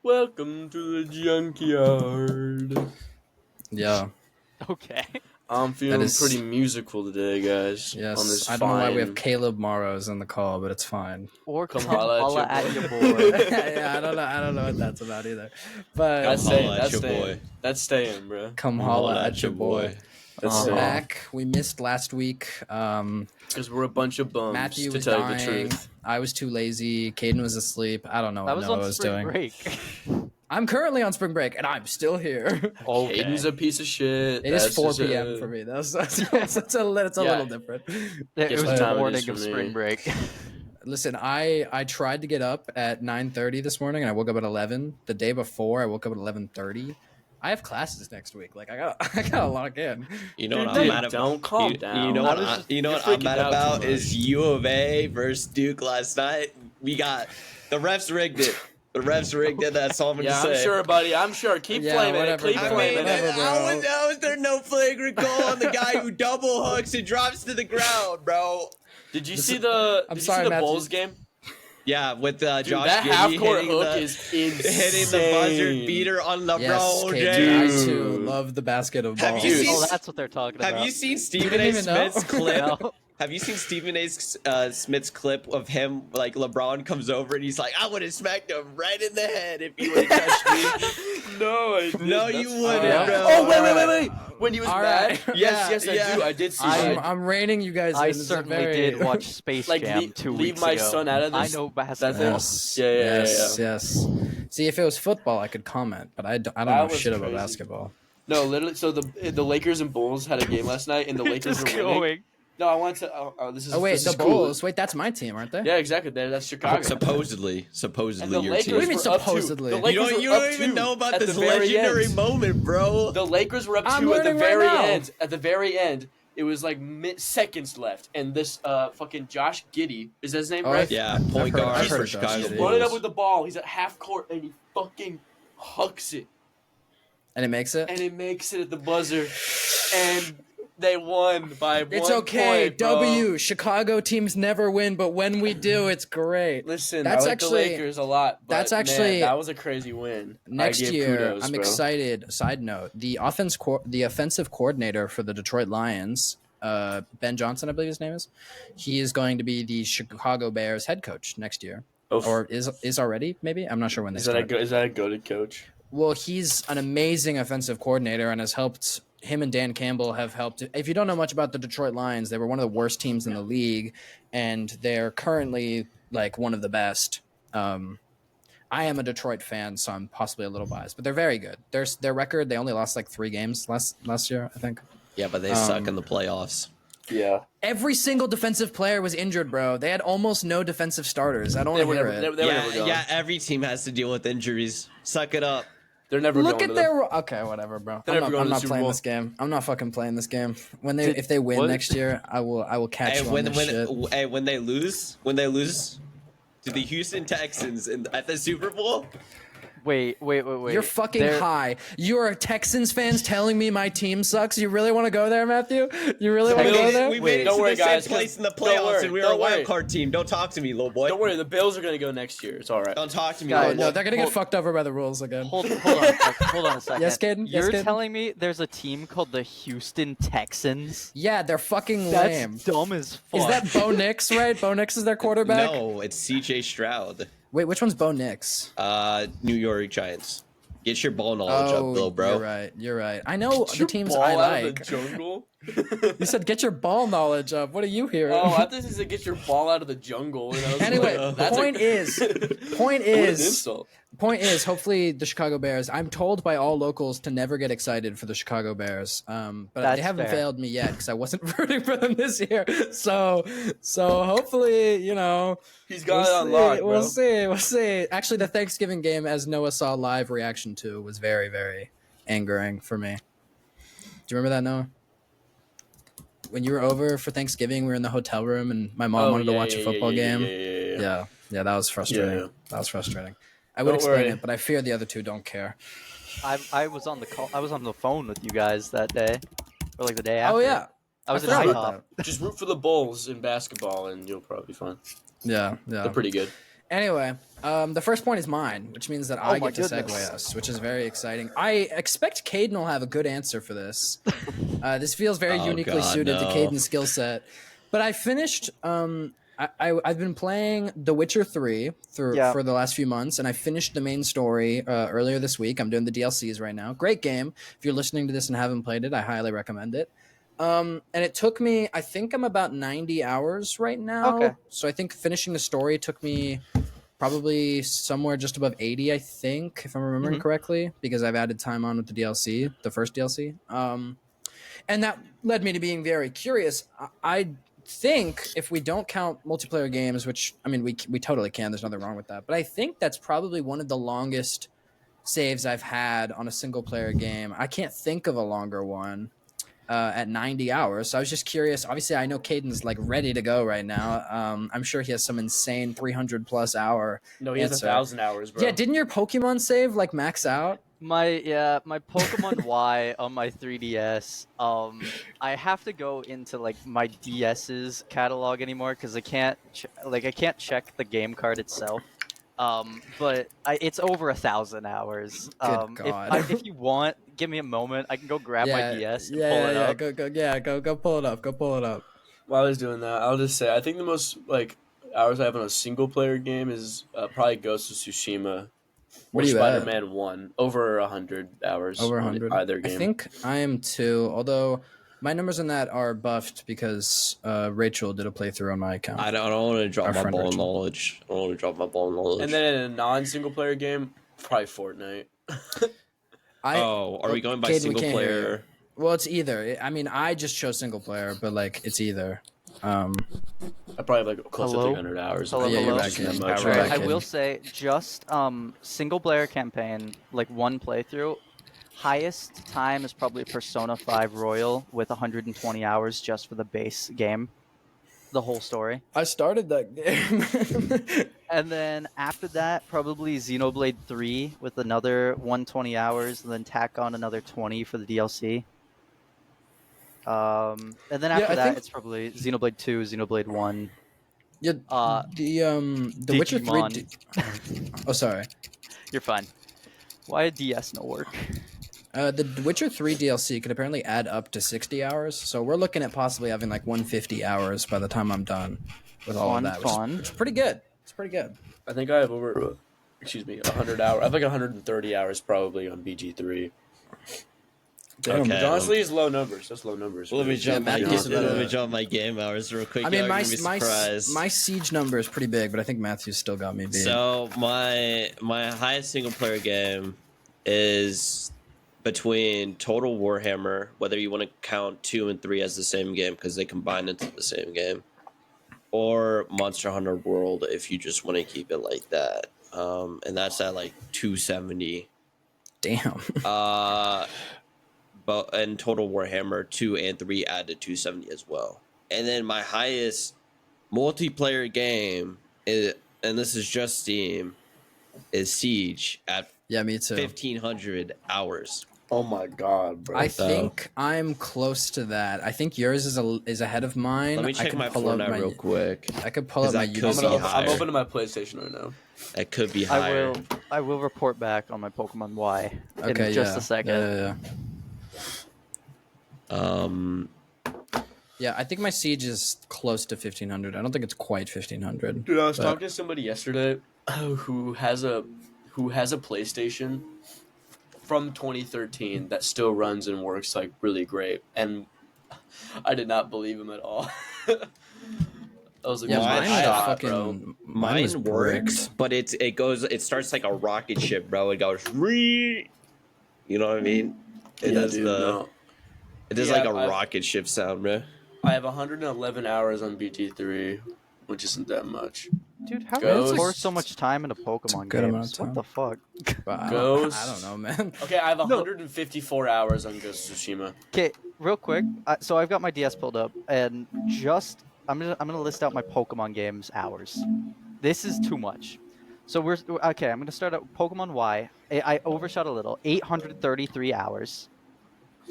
Welcome to the junkyard. Yeah. Okay. I'm feeling is- pretty musical today, guys. Yes. On this I don't know why we have fine- Caleb Morrows in the call, but it's fine. Or Come come holla holla at at your your boy. boy. Yeah, I don't know what that's about either. But That's Come staying. holla at That's your staying. boy. That's staying, bro. come holla at your boy. That's We're staying. back. We missed last week. Because we're a bunch of bums. Matthew to was tell dying. you the truth. I was too lazy. Caden was asleep. I don't know I what was Noah on was spring doing. break. I'm currently on spring break, and I'm still here. Okay. Caden's a piece of shit. It is That's 4 just p.m. for me. That's it's a Yeah. little different. It Guess was what the time it morning is for of me. spring break. Listen, I tried to get up at 9:30 this morning, and I woke up at 11. The day before, I woke up at 11:30. I have classes next week. Like I gotta lock in. You know Dude, what I'm dude, mad about? don't calm you, down. You know I what? was I, just- you know you're what I'm freaking mad out too about much. is U of A versus Duke last night. We got the refs rigged it. The refs rigged it. That's all I'm Yeah, gonna I'm say. sure, buddy. I'm sure. Keep Yeah, flaming it. whatever, Keep bro. I mean, flaming Whatever, it. bro. how is there no flagrant goal on the guy who double hooks and drops to the ground, bro? Did you see the? I'm Did you sorry, see the Matthew. Bulls game? Yeah, with Dude, Josh that Giddey half court hitting hook the, is insane. hitting the buzzer beater on LeBron Yes, Caden, James. I too Dude. love the basketball. Have you Dude. seen- Oh, that's what they're talking about. Have you seen Stephen didn't A. even know? Smith's clip? No. Have you seen Stephen A. Smith's clip of him, like LeBron comes over and he's like, I would have smacked him right in the head if he would have touched me. No, I did. No, That's you fine. wouldn't, bro. Oh, wait. When he was All mad? right. Yes, Yeah, I yeah. do. I did see I- that. I'm reining you guys in. I This is a certainly very- did watch Space Like, Jam leave 2 leave weeks my ago. son out of I this. know That's basketball. it. Yes. Yeah, Yes. See, if it was football, I could comment, but I don't That know was shit about crazy. basketball. No, literally. So the Lakers and Bulls had a game last night, and the Lakers Just were winning. going. No, I wanted to. Oh, this is. Oh wait, this the is cool. Bulls. Wait, that's my team, aren't they? Yeah, exactly. That's Chicago. Supposedly And the your Lakers team. What do you mean were up supposedly? two. The You Lakers You were don't up even two know about at this the very legendary end. moment, bro. The Lakers were up I'm two at the learning right very now. end. At the very end, it was like seconds left, and this fucking Josh Giddey, is that his name, Oh, right? Yeah, I've point heard- guard I've heard for of Josh Chicago Giddey. He's running up Bulls. with the ball. He's at half court, and he fucking hucks it, And it makes it. and it makes it at the buzzer, and they won by It's 1 okay. point, bro. W. Chicago teams never win, but when we do, it's great. Listen, That's I like actually- the Lakers a lot. But that's actually- man, that was a crazy win. Next I give year, kudos, I'm bro. excited. Side note: the offensive coordinator for the Detroit Lions, Ben Johnson, I believe his name is. He is going to be the Chicago Bears head coach next year, Oh, or is already maybe. I'm not sure when they is that start. is that a goated coach? Well, he's an amazing offensive coordinator and has helped. Him and Dan Campbell have helped. If you don't know much about the Detroit Lions, they were one of the worst teams in the league, and they're currently like one of the best. I am a Detroit fan, so I'm possibly a little biased, but they're very good. Their record, they only lost like 3 games last year, I think. Yeah, but they suck in the playoffs. Yeah, Every single defensive player was injured, bro. They had almost no defensive starters. I don't they want were to hear never. it. They were Yeah, never going. yeah, every team has to deal with injuries. Suck it up. They're never Look going at to them. their okay, whatever, bro. They're I'm never not, going I'm to the not Super playing Bowl. this game. I'm not fucking playing this game. If they win What? next year, I will catch Hey, you on this shit. when they lose to the Houston Texans at the Super Bowl, Wait. You're fucking They're- high. You're Texans fans telling me my team sucks. You really want to go there, Matthew? You really want to go there? we Wait, made it don't to worry, the guys, same place in the 'cause- don't playoffs, worry, and we were a don't worry. wild card team. Don't talk to me, little boy. Don't worry, the Bills are going to go next year. It's all right. Don't talk to me, Guys, Oh, little boy. no, they're gonna get Hold- fucked over by the rules again. Hold on a second. Yes, Caden? Yes, You're Caden? telling me there's a team called the Houston Texans? Yeah, they're fucking That's lame. dumb as fuck. Is that Bo Nix, right? Bo Nix is their quarterback? No, it's C.J. Stroud. Wait, which one's Bo Nix? New York Giants. Get your ball knowledge up, little bro. You're right. I know Get the your teams ball I out of like. the jungle. You said get your ball knowledge up. What are you hearing? Oh, I thought you said get your ball out of the jungle. And I was Anyway, like, that's point is, what an insult. hopefully the Chicago Bears. I'm told by all locals to never get excited for the Chicago Bears. But That's they haven't fair. failed me yet because I wasn't rooting for them this year. So hopefully, He's got it on lock, bro. We'll see. Actually, the Thanksgiving game, as Noah saw live reaction to, was very, very angering for me. Do you remember that, Noah? When you were over for Thanksgiving, we were in the hotel room, and my mom wanted to watch a football game. Yeah. Yeah, that was frustrating. Yeah. That was frustrating. I would Don't explain worry. it, but I fear the other two don't care. I was on the call. I was on the phone with you guys that day, or like the day after. Oh yeah, I was in forgot IHOP. about Just root for the Bulls in basketball, and you'll probably be fine. yeah. They're pretty good. Anyway, the first point is mine, which means that I my get to segue goodness. us, which is very exciting. I expect Caden will have a good answer for this. This feels very Oh, uniquely God, suited to no. Caden's skill set. But I finished. I've been playing The Witcher 3 for the last few months, and I finished the main story earlier this week. I'm doing the DLCs right now. Great game. If you're listening to this and haven't played it, I highly recommend it. And it took me, I think I'm about 90 hours right now. Okay. So I think finishing the story took me probably somewhere just above 80, I think, if I'm remembering correctly, because I've added time on with the DLC, the first DLC. And that led me to being very curious. I think if we don't count multiplayer games, which, I mean, we totally can, there's nothing wrong with that. But I think that's probably one of the longest saves I've had on a single player game. I can't think of a longer one. At 90 hours. So I was just curious. Obviously, I know Caden's like ready to go right now. I'm sure he has some insane 300 plus hour. No, he has answer. 1,000 hours, bro. Yeah, didn't your Pokemon save like max out? My Pokemon Y on my 3DS. I have to go into like my DS's catalog anymore because I can't check the game card itself. But it's over 1,000 hours. Good God. If you want, give me a moment. I can go grab my DS and pull it yeah. up. Go pull it up. Go pull it up. While I was doing that, I'll just say I think the most like hours I have on a single player game is probably Ghost of Tsushima. What or are you at? Spider-Man 1. Over 100 hours. Over on 100. either game. I think I am too. Although my numbers in that are buffed because Rachel did a playthrough on my account. I don't want to drop Our my friend ball of Rachel. knowledge. I don't want to drop my ball of knowledge. And then in a non-single player game, probably Fortnite. Are we going by Caden, we single can't hear you. player? Well, it's either. I mean, I just chose single player, but like it's either. I probably have like close Hello? to 300 hours. Hello, Yeah, you're hello? back in. That You're much. back Alright, I in. will say just single player campaign, like one playthrough. Highest time is probably Persona 5 Royal with 120 hours just for the base game, the whole story. I started that game. And then after that, probably Xenoblade 3 with another 120 hours, and then tack on another 20 for the DLC. And then Yeah, after I that, think- it's probably Xenoblade 2, Xenoblade 1. Yeah, the Witcher 3. Digimon. Oh, sorry. You're fine. Why did DS no work? The Witcher 3 DLC could apparently add up to 60 hours, so we're looking at possibly having like 150 hours by the time I'm done with all Fun, of that, fun. which is pretty good. It's pretty good. I think I have over, 100 hours. I have like 130 hours probably on BG3. Damn. Okay. Which honestly is low numbers. That's low numbers. Let me man. jump my Matthew's game. about Let me to- jump my game hours real quick. I mean, Y'all my gonna be surprised. my siege number is pretty big, but I think Matthew still got me beat. So my highest single player game is between Total Warhammer, whether you want to count 2 and 3 as the same game because they combine into the same game, or Monster Hunter World if you just want to keep it like that. And that's at like 270. Damn. But and Total Warhammer 2 and 3 add to 270 as well. And then my highest multiplayer game is, and this is just Steam, is Siege at Yeah, me too. 1,500 hours. Oh my god, bro. I think I'm close to that. I think yours is ahead of mine. Let me I check could my pull up Fortnite real quick. I could pull up 'Cause my that could I'm, be UC. higher. I'm opening my PlayStation right now. It could be I higher. will report back on my Pokemon Y Okay, in just yeah. a second. Yeah. Um, Yeah, I think my siege is close to 1,500. I don't think it's quite 1,500. Dude, I was but- talking to somebody yesterday who has a PlayStation from 2013 that still runs and works like really great, and I did not believe him at all. I was like, Yeah, "This mine is mine, hot, fucking, bro." mine was mine works, bricked. but it starts like a rocket ship, bro. It goes re. You know what I mean? It Yeah, does dude, no. It does Yeah, like a I- rocket ship sound, bro. I have 111 hours on BT3, which isn't that much. Dude, how Ghost. can you pour so much time into Pokemon good amount games? of What the fuck? But I Ghost. don't know, man. Okay, I have 154 hours on Ghost of Tsushima. Okay, real quick. So I've got my DS pulled up, and just I'm gonna list out my Pokemon games hours. This is too much. So we're okay. I'm gonna start at Pokemon Y. I overshot a little. 833 hours.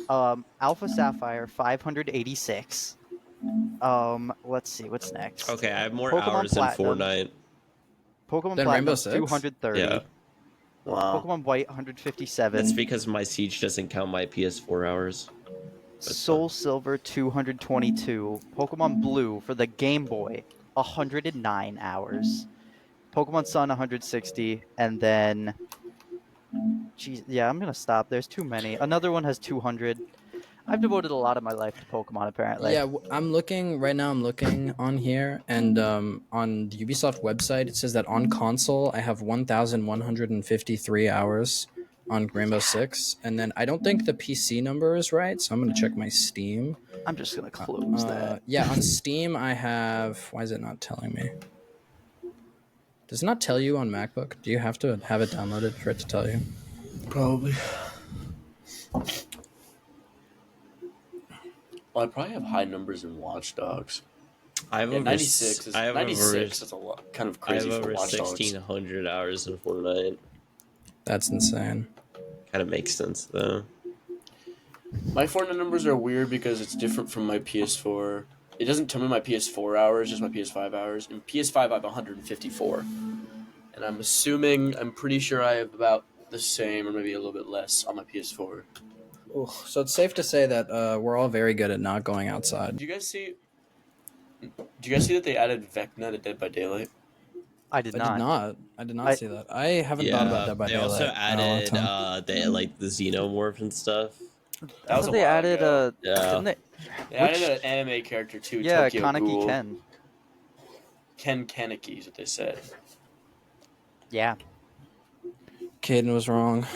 Alpha Sapphire 586. Let's see what's next. Okay, I have more Pokemon hours Platinum. than Fortnite. Pokemon Then Platinum Rainbow Six? 230. Yeah. Wow. Pokemon White 157. That's because my Siege doesn't count my PS4 hours. Soul Silver 222. Pokemon Blue for the Game Boy 109 hours. Pokemon Sun 160, and then, geez, yeah, I'm gonna stop. There's too many. Another one has 200. I've devoted a lot of my life to Pokemon, apparently. Yeah, I'm looking right now. I'm looking on here, and on the Ubisoft website, it says that on console I have 1,153 hours on Rainbow Six, and then I don't think the PC number is right, so I'm gonna check my Steam. I'm just gonna close that. Yeah, on Steam I have. Why is it not telling me? Does it not tell you on MacBook? Do you have to have it downloaded for it to tell you? Probably. Well, I probably have high numbers in Watch Dogs. I have Yeah, over 96 is I have 96 is a lot, kind of I have crazy for over Watch Dogs. 1,600 hours in Fortnite. That's insane. Kind of makes sense though. My Fortnite numbers are weird because it's different from my PS4. It doesn't tell me my PS4 hours, just my PS5 hours. In PS5, I have 154. And I'm pretty sure I have about the same or maybe a little bit less on my PS4. Ooh, so it's safe to say that we're all very good at not going outside. Do you guys see that they added Vecna to Dead by Daylight? I did I not. did not. I did not I- see that. I haven't thought about that by they Daylight also in a long added time. the Xenomorph and stuff. That was a they while added ago. Yeah. didn't they? They added Which- an anime character too, Yeah, Tokyo Kaneki Ghoul. Ken. Ken Kaneki is what they said. Yeah. Caden was wrong.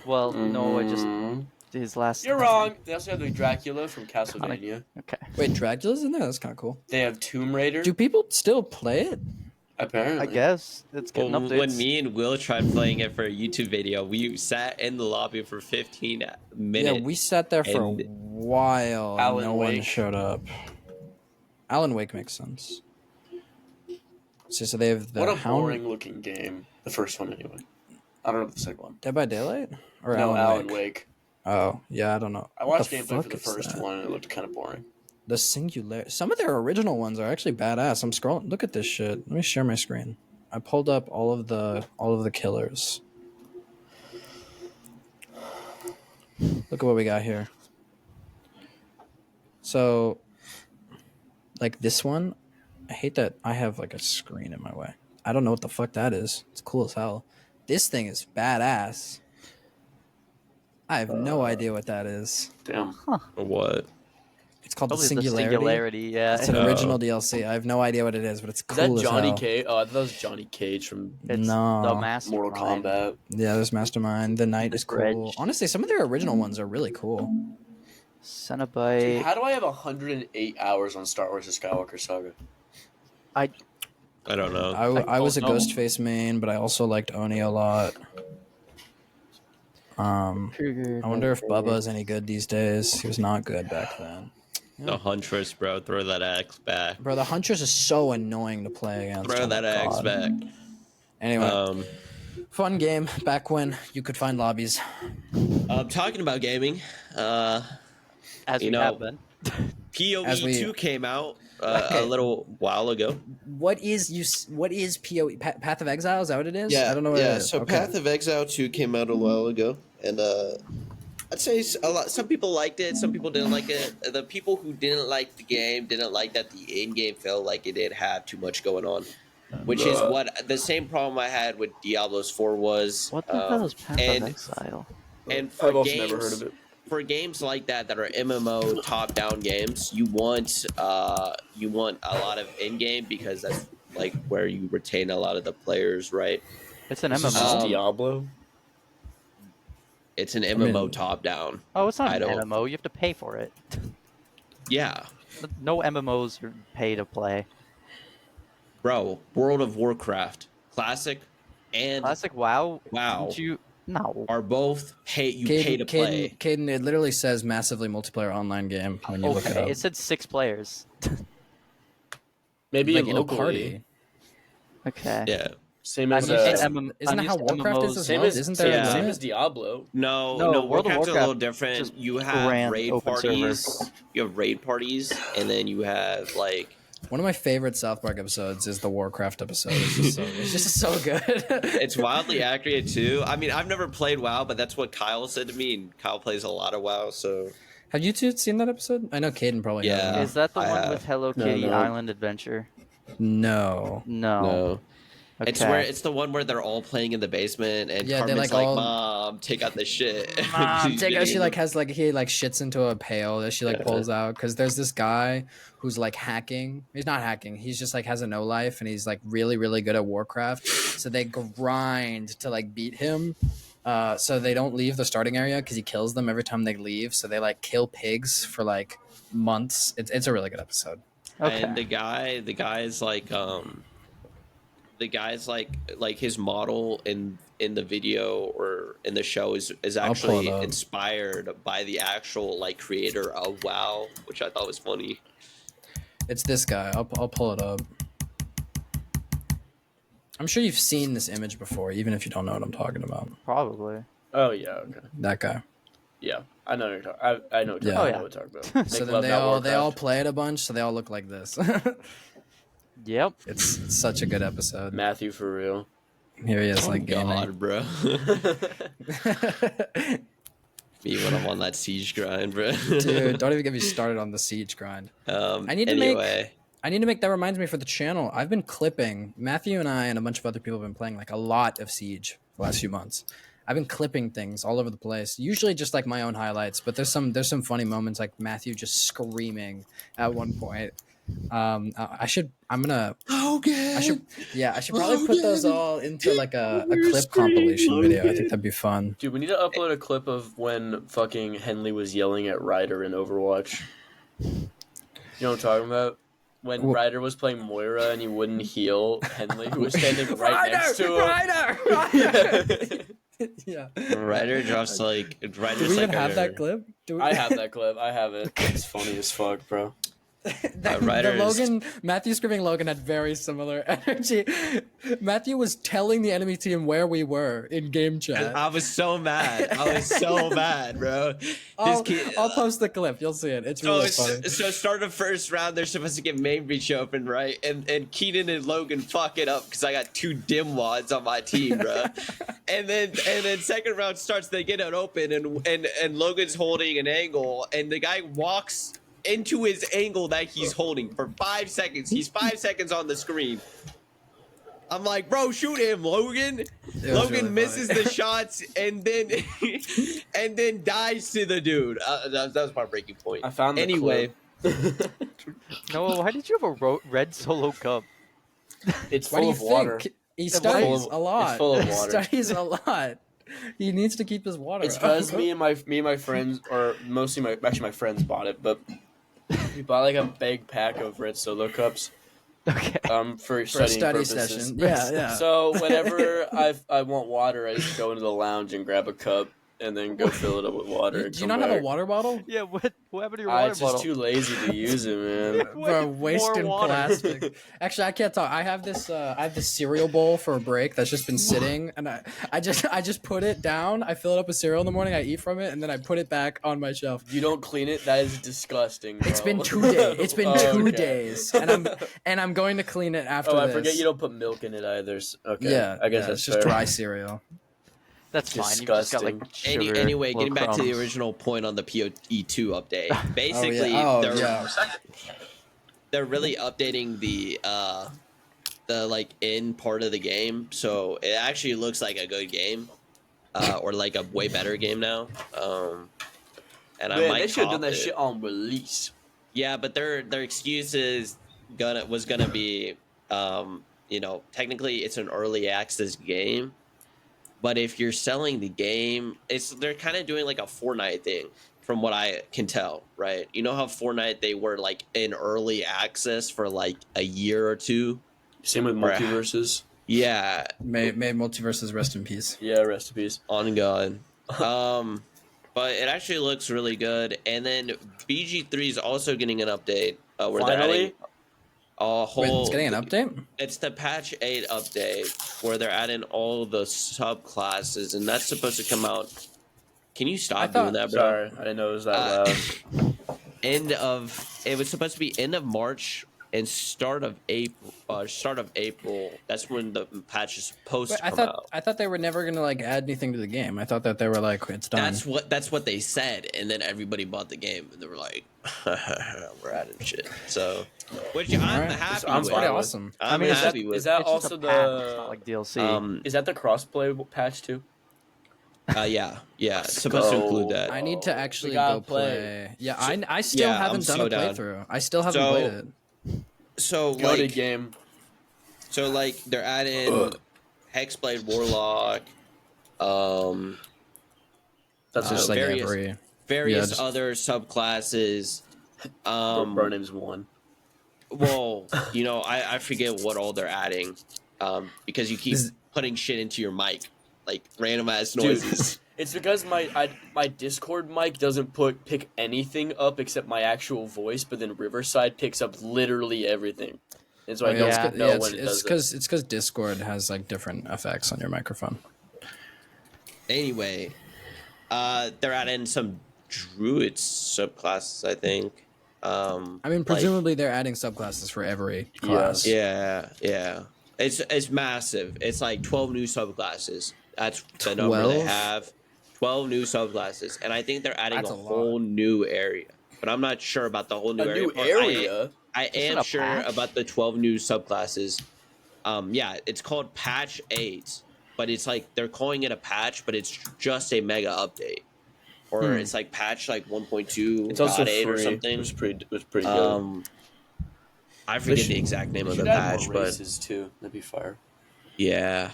Well, no, I just Mhm. his last. You're wrong. They also have the Dracula from Castlevania. Okay. Wait, Dracula's in there? That's kind of cool. They have Tomb Raider. Do people still play it? Apparently. I guess it's getting Well, updates. when me and Will tried playing it for a YouTube video, we sat in the lobby for 15 minutes. Yeah, we sat there for a And- while. And Alan no one Wake. showed up. Alan Wake makes sense. So they have the What a Hound. boring looking game. The first one, anyway. I don't know about the second one. Dead by Daylight or No, Alan Wake? Wake. Oh yeah, I don't know. I What watched the gameplay for fuck the is first that? one and it looked kind of boring. The Singular. Some of their original ones are actually badass. I'm scrolling. Look at this shit. Let me share my screen. I pulled up all of the killers. Look at what we got here. So, like this one, I hate that I have like a screen in my way. I don't know what the fuck that is. It's cool as hell. This thing is badass. I have no idea what that is. Damn. What? It's called Probably the the Singularity. Singularity, yeah. It's an Oh. original DLC. I have no idea what it is, but it's Is cool that as Johnny hell. Cage? Oh, I thought that was Johnny Cage from It's No. the Master Mortal Kombat. Yeah, there's Mastermind. The Knight The is cool. Dredge. Honestly, some of their original ones are really cool. Dude, Cenobite. how do I have 108 hours on Star Wars: The Skywalker Saga? I don't know. I was a don't know. Ghostface main, but I also liked Oni a lot. I wonder if Bubba's any good these days. He was not good back then. The Huntress, bro. Throw that axe back. Bro, the Huntress is so annoying to play against. Throw Oh my that axe God. back. Anyway, fun game back when you could find lobbies. Talking about gaming, As you we know, have been. As we- PoE 2 came out Okay. a little while ago. What is PoE? Path of Exile? Is that what it is? I don't know what it is. So Okay. Path of Exile 2 came out a while ago, and I'd say a lot. Some people liked it, some people didn't like it. The people who didn't like the game didn't like that the in-game felt like it didn't have too much going on, which is what the same problem I had with Diablo's 4 was. What the hell is Path and- of Exile? And for I've also games, never heard of it. for games like that are MMO top-down games, you want a lot of in-game because that's like where you retain a lot of the players, right? It's an This is MMO. just Um, Diablo. It's an MMO mean- top-down. Oh, it's not I an don't- MMO. You have to pay for it. Yeah, No MMOs are pay to play. bro. World of Warcraft Classic and Classic WoW. WoW Didn't you? No. are both pay to play. Caden, it literally says massively multiplayer online game when you look it Okay, up. it said 6 players. Maybe like in a locally. party. Okay. Yeah. Same I'm as used to It's- MM Isn't that I'm how used to Warcraft is MMOs. as same well? as Isn't there yeah. a same limit? as Diablo. No, No, no. World of Warcraft's a little Warcraft different. just You have ran raid open parties. You have raid parties, and then you have like One of my favorite South Park episodes is the Warcraft episode. It's just so good. It's wildly accurate too. I mean, I've never played WoW, but that's what Kyle said to me. And Kyle plays a lot of WoW, so Have you two seen that episode? I know Caden probably Yeah. hasn't. Is that the I one have. with Hello No, Kitty no. Island Adventure? No. No. no. Okay. It's the one where they're all playing in the basement, and Yeah, they, Carmen's like, like, all- "Mom, take out the shit." Take out, she like has like he like shits into a pail that she like Yeah. pulls out because there's this guy who's like hacking. He's not hacking. He's just like has a no life and he's like really really good at Warcraft. So they grind to like beat him. So they don't leave the starting area because he kills them every time they leave. So they like kill pigs for like months. It's a really good episode. Okay. And the guy's like his model in the video or in the show is I'll pull actually it up. inspired by the actual like creator of WoW, which I thought was funny. It's this guy. I'll pull it up. I'm sure you've seen this image before, even if you don't know what I'm talking about. Probably. Oh yeah, okay, That guy. yeah. I know. What you're I know. What you're Yeah. talking Oh, I yeah. know what you're talking about. So Make then love, they not all Warcraft. play it a bunch, so they all look like this. Yep. it's such a good episode. Matthew for real. Here he is, Oh like gaming. God, bro. Me when I'm on that siege grind, bro. Dude, don't even get me started on the siege grind. I need to anyway, I need to make that reminds me for the channel. I've been clipping. Matthew and I and a bunch of other people have been playing like a lot of Siege the last few months. I've been clipping things all over the place. Usually just like my own highlights, but there's some funny moments like Matthew just screaming at one point. I'm gonna Hogan. I should probably put those all into like a clip compilation video. I think that'd be fun. Dude, we need to upload a clip of when fucking Henley was yelling at Ryder in Overwatch. You know what I'm talking about? When Wh- Ryder was playing Moira and he wouldn't heal Henley, who was standing right next to him. Ryder! Yeah. Ryder drops like Do Ryder's we even like have a- that clip? Do we... I have that clip. I have it. It's funny as fuck, bro. the Ryder is- Logan, Matthew screaming Logan had very similar energy. Matthew was telling the enemy team where we were in game chat. I was so mad. I was so mad, bro. I'll post the clip. You'll see it. It's really funny. So start of first round, they're supposed to get main breach open, right? And Keenan and Logan fuck it up because I got 2 dim wads on my team, bro. and then second round starts, they get it open, and Logan's holding an angle, and the guy walks into his angle that he's holding for 5 seconds. He's 5 seconds on the screen. I'm like, bro, shoot him, Logan. was Logan really misses funny. the shots and then dies to the dude. That was my breaking point. I found the anyway. clip. Noah, why did you have a red solo cup? It's Why do full you of water. think? He It's studies full of- a lot. it's full of He water. studies a lot. He needs to keep his water. It's because me and my friends, or mostly my friends bought it, but we bought like a big pack of red solo cups Okay. for for a studying study purposes. session. Yeah, yeah. So whenever I want water, I just go into the lounge and grab a cup and then go fill it up with water. and Do you come not have back. a water bottle? Yeah, what happened to your I'm water just bottle? too lazy to use it, man. Bro, More wasting water. plastic. Actually, I can't talk. I have this cereal bowl for a break that's just been sitting, and I just put it down. I fill it up with cereal in the morning. I eat from it, and then I put it back on my shelf. You don't clean it? That is disgusting. Bro. It's been 2 days. It's been Oh, 2 okay. days, and I'm going to clean it after Oh, I this. forget you don't put milk in it either. Okay. Yeah, I guess yeah, that's it's just fair. dry cereal. That's fine. You just got like sugar, Anyway, little getting back to the crumbs. original point on the PoE2 update. Basically, Oh, they're yeah. they're really updating the like in part of the game, so it actually looks like a good game, or like a way better game now. And I Man, might they should have cop done that it. shit on release. Yeah, but their excuse is was gonna be, technically it's an early access game, but if you're selling the game, they're kind of doing like a Fortnite thing, from what I can tell, right? You know how Fortnite, they were like in early access for like a year or two. Same with Right. multiverses. Yeah, May Multiverses rest in peace. Yeah, rest in peace. on God. But it actually looks really good. And then BG3 is also getting an update where they're adding Finally, a whole. Wait, it's getting an update? It's the patch 8 update where they're adding all the subclasses, and that's supposed to come out. Can you I stop thought- doing that, bro? sorry, I didn't know it was that loud. It was supposed to be end of March and start of April. That's when the patch is supposed But to I come thought out. I thought they were never gonna like add anything to the game. I thought that they were like, it's done. That's what they said, and then everybody bought the game, and they were like, "We're adding shit." So, which I'm Alright. happy I'm It's with. pretty fine with. awesome. I'm mean, happy with. Is that It's just also a pack, it's not the like DLC. is that the crossplay patch too? Yeah, it's Let's supposed to go. include that. I need to actually gotta go play. Yeah, I still yeah, I'm haven't done so a down. playthrough. I still haven't So, played it. So Go to like, game. so like they're adding Hexblade Warlock, That's Just just like various- every. various just- other subclasses. Burnham's one. Well, I forget what all they're adding, because you keep This- putting shit into your mic, like random ass Dude. noises. It's because my Discord mic doesn't pick anything up except my actual voice, but then Riverside picks up literally everything, and so I don't yeah. know when it it's does it. because Discord has like different effects on your microphone. Anyway, they're adding some druid subclasses, I think. I mean, presumably they're adding subclasses for every class. Yeah. It's massive. It's like 12 new subclasses. That's the number they 12? have. 12 new subclasses, and I think they're adding That's a a lot. whole new area. But I'm not sure about the whole new A area. new part. area. I Isn't am a sure patch? about the 12 new subclasses. Yeah, it's called Patch 8, but it's like they're calling it a patch, but it's just a mega update. Or it's like patch like 1.2 It's also .8 free. or something. It was pretty good. I They forget should- the exact name They of the should add patch, more but races too. That'd be fire. yeah,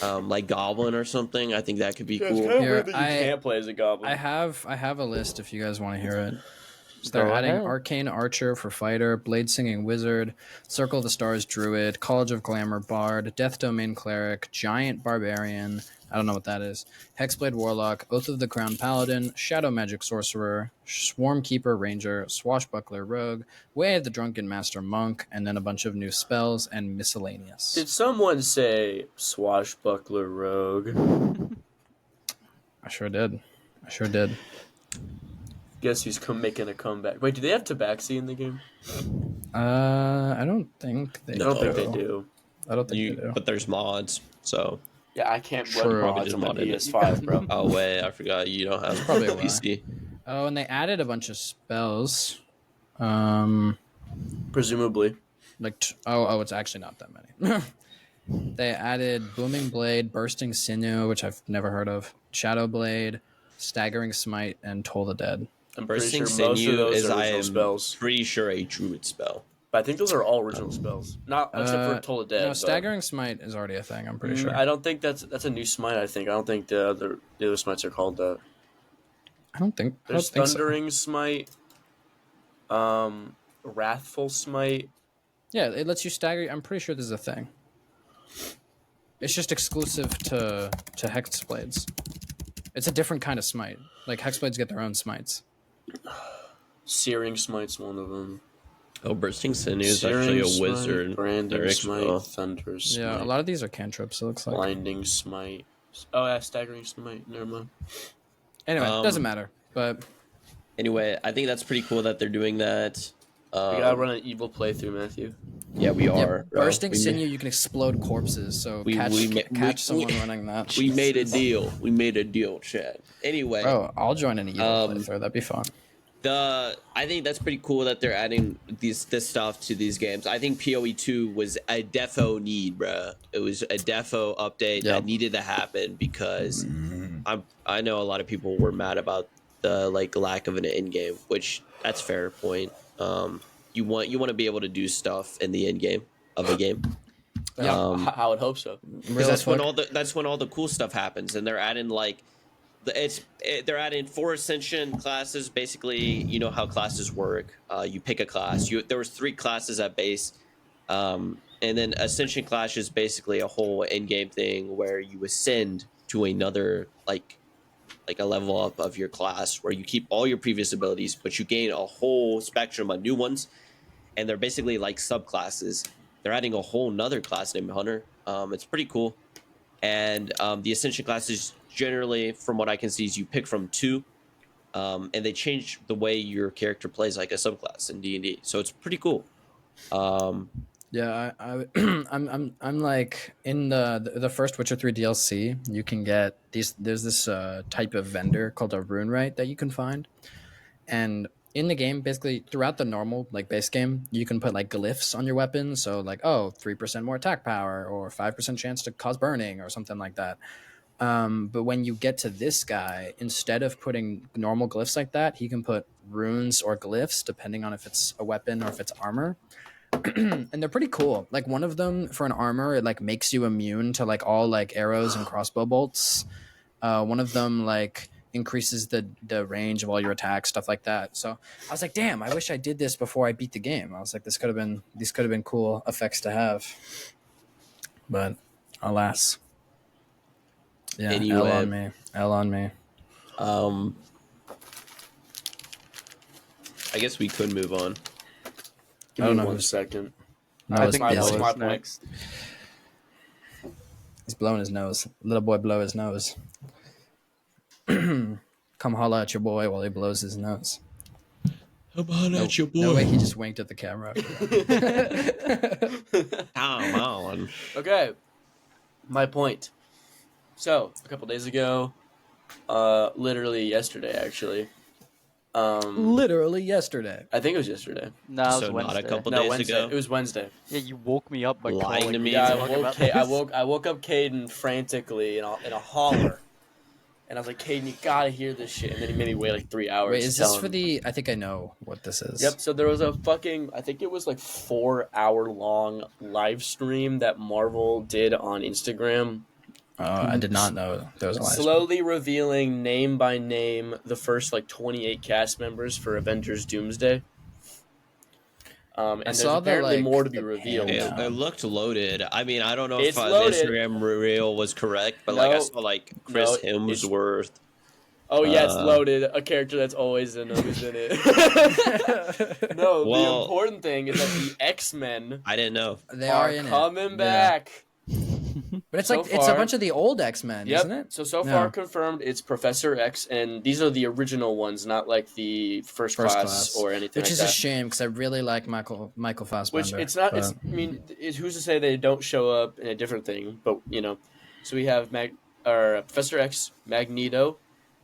like Goblin or something. I think that could be Yeah, cool. it's kind of Here, weird that you can't play as a goblin. I have a list if you guys want to hear it. So Go they're adding ahead. Arcane Archer for Fighter, Blade Singing Wizard, Circle of the Stars Druid, College of Glamour Bard, Death Domain Cleric, Giant Barbarian, I don't know what that is, Hexblade Warlock, Oath of the Crown Paladin, Shadow Magic Sorcerer, Swarm Keeper Ranger, Swashbuckler Rogue, Way of the Drunken Master Monk, and then a bunch of new spells and miscellaneous. Did someone say swashbuckler rogue? I sure did. Guess he's making a comeback. Wait, do they have Tabaxi in the game? I don't think they I don't think they do. do. I don't think they do. But there's mods, so. Yeah, I can't True. run Probably mods just on my modded it. PS5, bro. Oh wait, I forgot you don't have probably why. PC. Oh, and they added a bunch of spells. Presumably. It's actually not that many. They added Booming Blade, Bursting Sinew, which I've never heard of, Shadow Blade, Staggering Smite, and Toll the Dead. I'm Bursting pretty sure most of Sinew those is are I original am spells. pretty sure a druid spell. But I think those are all original spells. Not except for Toll the Dead. No, but- Staggering Smite is already a thing. I'm pretty sure. I don't think that's a new smite. I think I don't think the other smites are called that. I don't think. I don't There's think so. Thundering Smite, Wrathful Smite. Yeah, it lets you stagger. I'm pretty sure this is a thing. It's just exclusive to Hexblades. It's a different kind of smite. Like Hexblades get their own smites. Searing Smite's one of them. Oh, Bursting Sinew is Searing actually a Smite, wizard. Branding Their Smite, spell. Thunder Smite, Yeah, a lot of these are cantrips. It looks like. Blinding Smite. Oh yeah, Staggering Smite. Never mind. Anyway, Um, doesn't matter. But Anyway, I think that's pretty cool that they're doing that. We gotta run an evil playthrough, Matthew. Yeah, we are. bro. Bursting We Sinew, you can explode corpses. So we- catch we- catch we- someone running that. We made a deal. We made a deal, Chad. Anyway, Bro, I'll join an evil playthrough. That'd be fun. I think that's pretty cool that they're adding this stuff to these games. I think PoE 2 was a defo need, bruh. It was a defo update Yeah. that needed to happen because I know a lot of people were mad about the lack of an end game, which that's fair point. You want to be able to do stuff in the end game of a game. Yeah. I would hope so. Because that's when all the cool stuff happens, and they're adding they're adding 4 ascension classes. Basically, you know how classes work. You pick a class. There was 3 classes at base, and then ascension class is basically a whole end game thing where you ascend to another like a level up of your class where you keep all your previous abilities, but you gain a whole spectrum of new ones, and they're basically like subclasses. They're adding a whole nother class named Hunter. It's pretty cool. And the Ascension classes generally, from what I can see, is you pick from 2. And they change the way your character plays like a subclass in D&D. So it's pretty cool. Yeah, I'm like in the first Witcher 3 DLC. You can get these. There's this type of vendor called a rune right that you can find, and in the game, basically throughout the normal like base game, you can put like glyphs on your weapon. So like, oh, 3% more attack power, or 5% chance to cause burning, or something like that. But when you get to this guy, instead of putting normal glyphs like that, he can put runes or glyphs depending on if it's a weapon or if it's armor. And they're pretty cool. Like one of them for an armor, it like makes you immune to like all like arrows and crossbow bolts. One of them like increases the range of all your attacks, stuff like that. So I was like, damn, I wish I did this before I beat the game. I was like, these could have been cool effects to have, but alas, yeah, Anyway. L on me, L on me. I guess we could move on. Give I don't me know one who's- second. No, I it's think My, Dylan's busy. my point. next. He's blowing his nose. Little boy blow his nose. Come holla at your boy while he blows his nose. Come on No way, he just winked at the camera. Come on. Okay, my point. So a couple days ago, literally yesterday, actually. Literally yesterday. I think it was yesterday. No, it was So Wednesday. not a couple No, days Wednesday. ago. It was Wednesday. Yeah, you woke me up by Lying calling to me. Yeah, talking about I this. woke up Caden frantically in a holler, and I was like, "Caden, you gotta hear this shit." And then he made me wait like 3 hours. Wait, to is tell this for him. the? I think I know what this is. Yep. So there was a fucking, I think it was like 4 hour long live stream that Marvel did on Instagram, I did not know there was a live stream. slowly revealing name by name the first like 28 cast members for Avengers Doomsday. And there's saw the, apparently like, more to be the revealed. pan- It looked loaded. I mean, I don't know It's if the loaded. Instagram reel was correct, but like I No. saw like Chris No, it's- Hemsworth. Oh yeah, it's Uh, loaded. A character that's always in who's in it. No, the Well- important thing is that the X-Men I didn't know. They are are in coming it. back. But it's So like it's a far- bunch of the old X-Men, Yep. isn't it? So Yeah. far confirmed, it's Professor X, and these are the original ones, not like the first class or anything Which like is that. a shame because I really like Michael Fassbender. Which it's not. It's, but- I mean, who's to say they don't show up in a different thing? But you know, so we have Professor X, Magneto,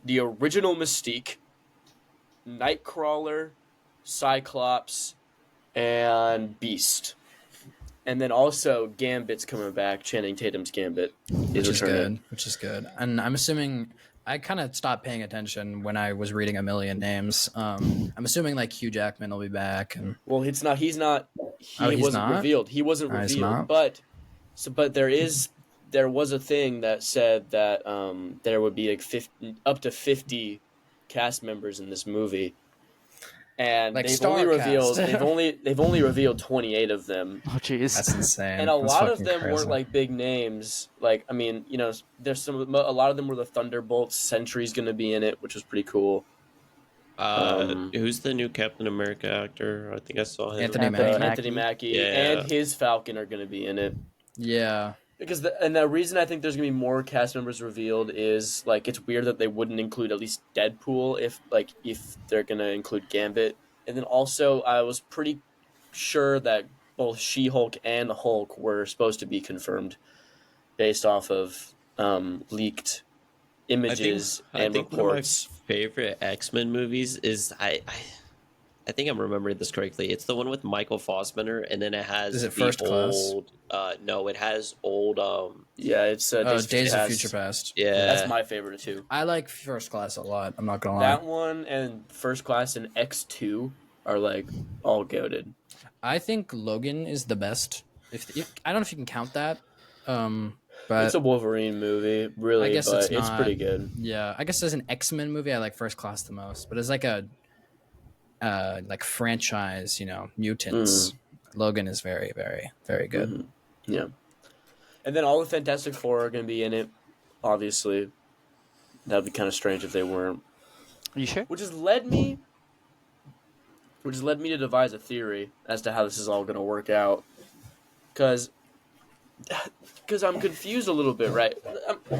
the original Mystique, Nightcrawler, Cyclops, and Beast. And then also Gambit's coming back. Channing Tatum's Gambit which is returning. good. Which is good. And I'm assuming I kind of stopped paying attention when I was reading a million names. I'm assuming like Hugh Jackman will be back, and Well, it's not. He's not. He Oh, he's wasn't not? revealed. He wasn't Oh, he's revealed. not? But there was a thing that said that there would be like 50, up to 50 cast members in this movie, and Like they've star only revealed cast. they've only revealed 28 of them. Oh jeez. that's insane. And a That's lot of fucking them crazy. weren't like big names. Like, I mean, you know, a lot of them were the Thunderbolts. Sentry's going to be in it, which was pretty cool. Who's the new Captain America actor? I think I saw him. Anthony Anthony Mackie. Anthony Mackie Yeah. and his Falcon are going to be in it. Yeah. Because the reason I think there's going to be more cast members revealed is like it's weird that they wouldn't include at least Deadpool if they're going to include Gambit. And then also I was pretty sure that both She-Hulk and Hulk were supposed to be confirmed based off of leaked images and reports. One of my favorite X-Men movies is I think I'm remembering this correctly. It's the one with Michael Fassbender, and then it has Is it the First Class? old. No, it has old. Yeah, it's Days of Future Past. Yeah, That's my favorite too. I like First Class a lot. I'm not gonna lie. That one and First Class and X2 are like all goated. I think Logan is the best. I don't know if you can count that, but It's a Wolverine movie, really, I guess but it's it's not. pretty good. yeah, I guess as an X-Men movie, I like First Class the most. But as like a like franchise, you know, mutants, Logan is very, very, very good. Mhm. Yeah. And then all the Fantastic Four are going to be in it, obviously. That would be kind of strange if they weren't. Are you sure? Which has led me to devise a theory as to how this is all going to work out. Because because I'm confused a little bit, right?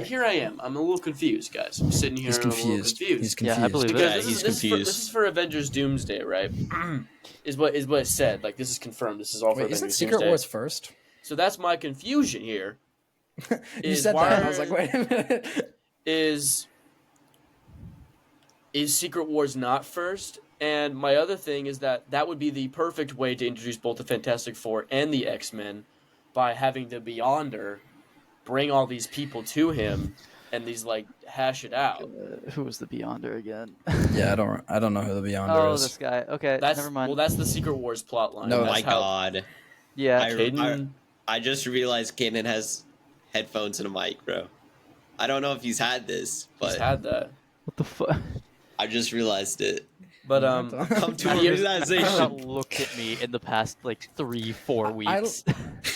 Here I am. I'm a little confused, guys. I'm sitting here He's and I'm a little confused. confused. He's confused. Yeah, I believe it. Because Yeah, this he's is, this, is for, confused. this is for Avengers Doomsday, right? is what it said. Like, this is confirmed. This is all for Wait, Avengers isn't Secret Doomsday. Wars first? So that's my confusion here. You Is said why that, and I was like, wait a minute. Is Secret Wars not first? And my other thing is that would be the perfect way to introduce both the Fantastic Four and the X-Men by having the Beyonder bring all these people to him and these like hash it out. Who was the Beyonder again? Yeah, I don't know who the Beyonder Oh, is. this guy. Okay, That's never mind. well, that's the Secret Wars plotline. No, Oh That's my how- god. yeah, Caden, I just realized Kanan has headphones and a mic, bro. I don't know if he's had this, he's but had that. what the fuck? I just realized it. But Come to a Yeah. realization. Looked at me in the past like 3-4 weeks.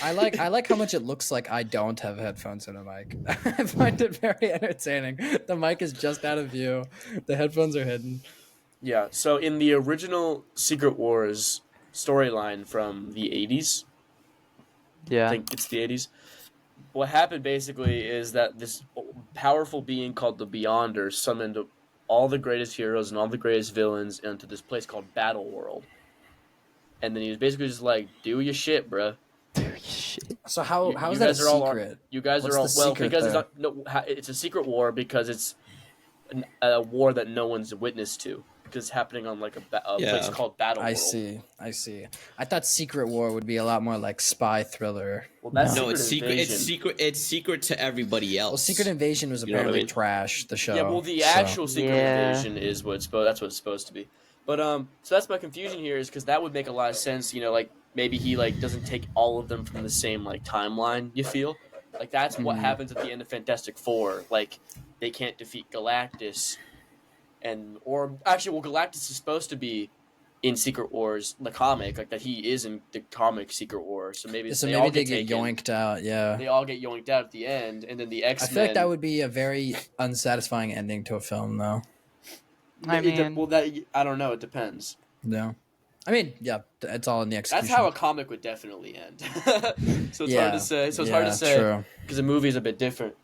I like how much it looks like I don't have headphones and a mic. I find it very entertaining. The mic is just out of view. The headphones are hidden. yeah, so in the original Secret Wars storyline from the 80s, I yeah. think it's the 80s. What happened basically is that this powerful being called the Beyonder summoned all the greatest heroes and all the greatest villains into this place called Battle World. And then he was basically just like, do your shit, bruh. Shit. So how You is that a guys are all secret? You guys What's are all the well secret because there? it's not it's a secret war because it's a war that no one's witness to because it's happening on like a place Yeah. called Battle I World. see. I thought Secret War would be a lot more like spy thriller. Well, that's No, it's secret. Invasion. It's secret to everybody else. Well, Secret Invasion was You know what I apparently mean? trash. The show. Yeah, well, the so- actual Secret Yeah. Invasion is that's what it's supposed to be. But so that's my confusion here is because that would make a lot of sense. You know, like maybe he like doesn't take all of them from the same like timeline. You feel like that's what Mhm. happens at the end of Fantastic Four. Like they can't defeat Galactus, or actually, well, Galactus is supposed to be in Secret Wars, the comic, like that he is in the comic Secret War. So maybe So they maybe all they get get taken. yoinked out. Yeah. They all get yoinked out at the end, and then the I X-Men. feel like that would be a very unsatisfying ending to a film, though. I mean, well, that I don't know. It depends. No. I mean, yeah, it's all in the execution. That's how a comic would definitely end. So it's hard to say. So it's hard to yeah, say True. because a movie is a bit different.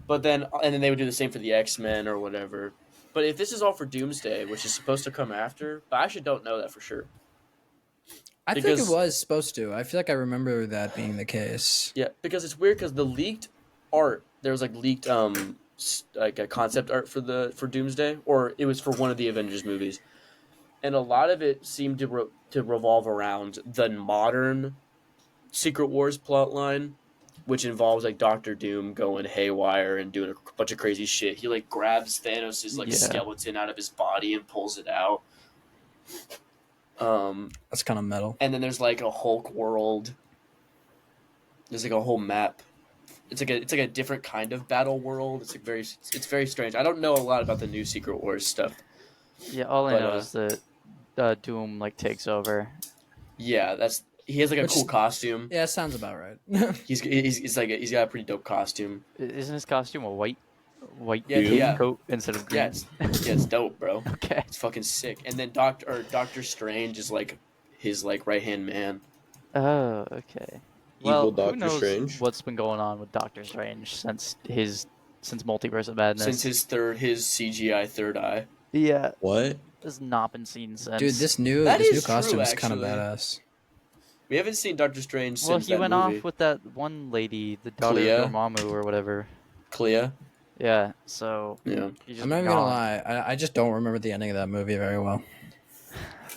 But then they would do the same for the X-Men or whatever. But if this is all for Doomsday, which is supposed to come after, but I actually don't know that for sure. I think because- it was supposed to. I feel like I remember that being the case. Yeah, because it's weird because the leaked art there was like leaked like a concept art for Doomsday, or it was for one of the Avengers movies, and a lot of it seemed to revolve around the modern Secret Wars plotline, which involves like Doctor Doom going haywire and doing a bunch of crazy shit. He like grabs Thanos' like Yeah. skeleton out of his body and pulls it out. That's kind of metal. And then there's like a Hulk world. There's like a whole map. It's like a different kind of battle world. It's like it's very strange. I don't know a lot about the new Secret Wars stuff. yeah. All I but, know is that Doom like takes over. Yeah, he has like a Which- cool costume. Yeah, sounds about right. He's got a pretty dope costume. Isn't his costume a white Yeah, Doom yeah. coat instead of green? Yeah, it's dope, bro. Okay. It's fucking sick. And then Doctor Strange is like his like right hand man. Oh, okay. Evil Well, Doctor who knows Strange? what's been going on with Doctor Strange since Multiverse of Madness? Since his CGI third eye. Yeah, What? has not been seen since. Dude, this new That is costume true, is kind of actually. badass. We haven't seen Doctor Strange since Well, he that went movie. off with that one lady, the daughter Clea? of Dormammu or whatever. Clea. Yeah, so Yeah. he's just I'm not even gonna gone. lie. I just don't remember the ending of that movie very well.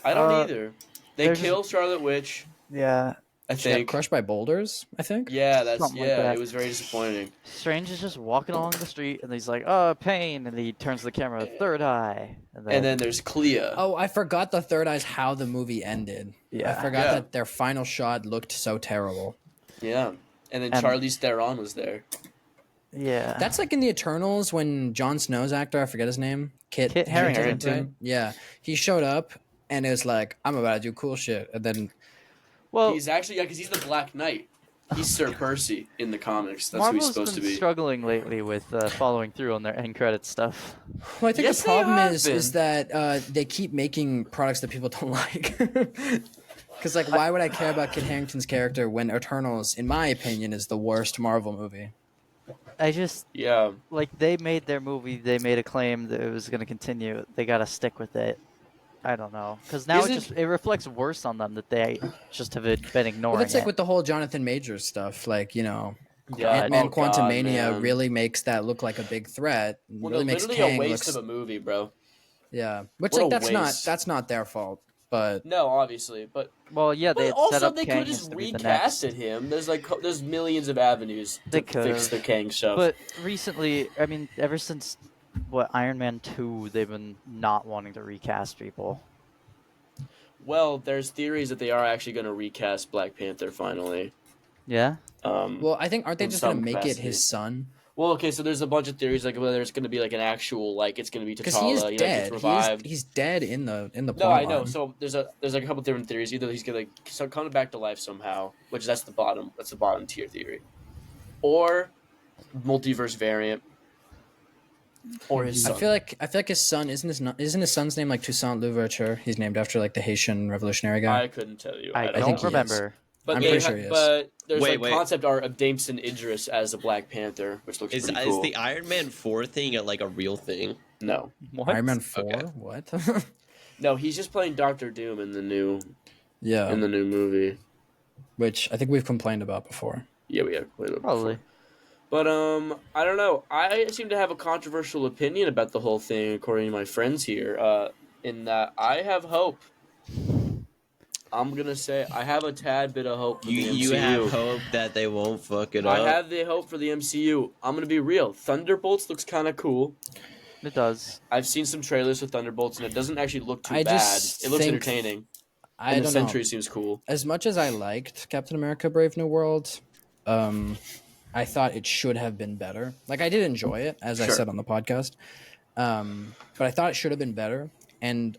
I don't Uh, either. They there's- kill Scarlet Witch, Yeah, I She got think. crushed by boulders, I think. Yeah, that's Something like yeah. that. It was very disappointing. Strange is just walking along the street and he's like, "Oh, pain," and he turns to the camera, third eye, And then there's Clea. Oh, I forgot the third eye's how the movie ended. Yeah. I forgot Yeah. that their final shot looked so terrible. Yeah. And then And- Charlize Theron was there. yeah, That's like in the Eternals when Jon Snow's actor, I forget his name, Kit Harington. right? Yeah, he showed up and it was like, I'm about to do cool shit, and then well. He's actually because he's the Black Knight. He's Sir Percy in the comics. That's Marvel's who he's supposed been to be. struggling lately with following through on their end credit stuff. well, I think Yes, the they problem have is been. that they keep making products that people don't like. Because like, why would I care about Kit Harington's character when Eternals, in my opinion, is the worst Marvel movie? I just Yeah. like they made their movie. They made a claim that it was going to continue. They got to stick with it. I don't know, because now it reflects worse on them that they just have been ignoring Well, that's like it. with the whole Jonathan Majors stuff. Like, you know, Yeah. Ant-Man Oh, God, Quantumania man. really makes that look like a big threat. Well, Really they're makes literally Kang a waste looks, of a movie, bro. yeah. Which What like a waste. that's not their fault, but No, obviously, but Well, yeah, they had set also up they Kang could as just to be the next. recasted him. There's millions of avenues They to fix could've. the Kang stuff. But recently, I mean, ever since Iron Man 2, they've been not wanting to recast people. Well, there's theories that they are actually going to recast Black Panther finally. Yeah. well, I think aren't they In just gonna some make it capacity. his son? Well, okay, so there's a bunch of theories like whether it's going to be like an actual like it's going to be Because he is T'Challa, dead. gets revived. He's dead in the No, plot I know. line. So there's like a couple different theories. Either he's gonna come back to life somehow, which that's the bottom tier theory, or multiverse variant, or his I son. feel like his son isn't his son's name like Toussaint Louverture? He's named after like the Haitian revolutionary guy. I couldn't tell you. I don't think don't he is. remember. But I'm they pretty sure he is. But there's Wait, like concept art of Damson Idris as the Black Panther, which looks Is pretty cool. the Iron Man 4 thing like a real thing? No, What? Iron Man 4? Okay. What? no, he's just playing Doctor Doom in the new yeah, movie. which I think we've complained about before. Yeah, we have played it Probably. before. But I don't know. I seem to have a controversial opinion about the whole thing, according to my friends here. In that I have hope. I'm gonna say I have a tad bit of hope for the MCU. You have hope that they won't fuck it up. I have the hope for the MCU. I'm gonna be real. Thunderbolts looks kind of cool. It does. I've seen some trailers for Thunderbolts, and it doesn't actually look too I bad. just It looks think- entertaining. I And the don't know. Sentry seems cool. As much as I liked Captain America: Brave New World, I thought it should have been better. Like I did enjoy it, as I Sure. said on the podcast, but I thought it should have been better. And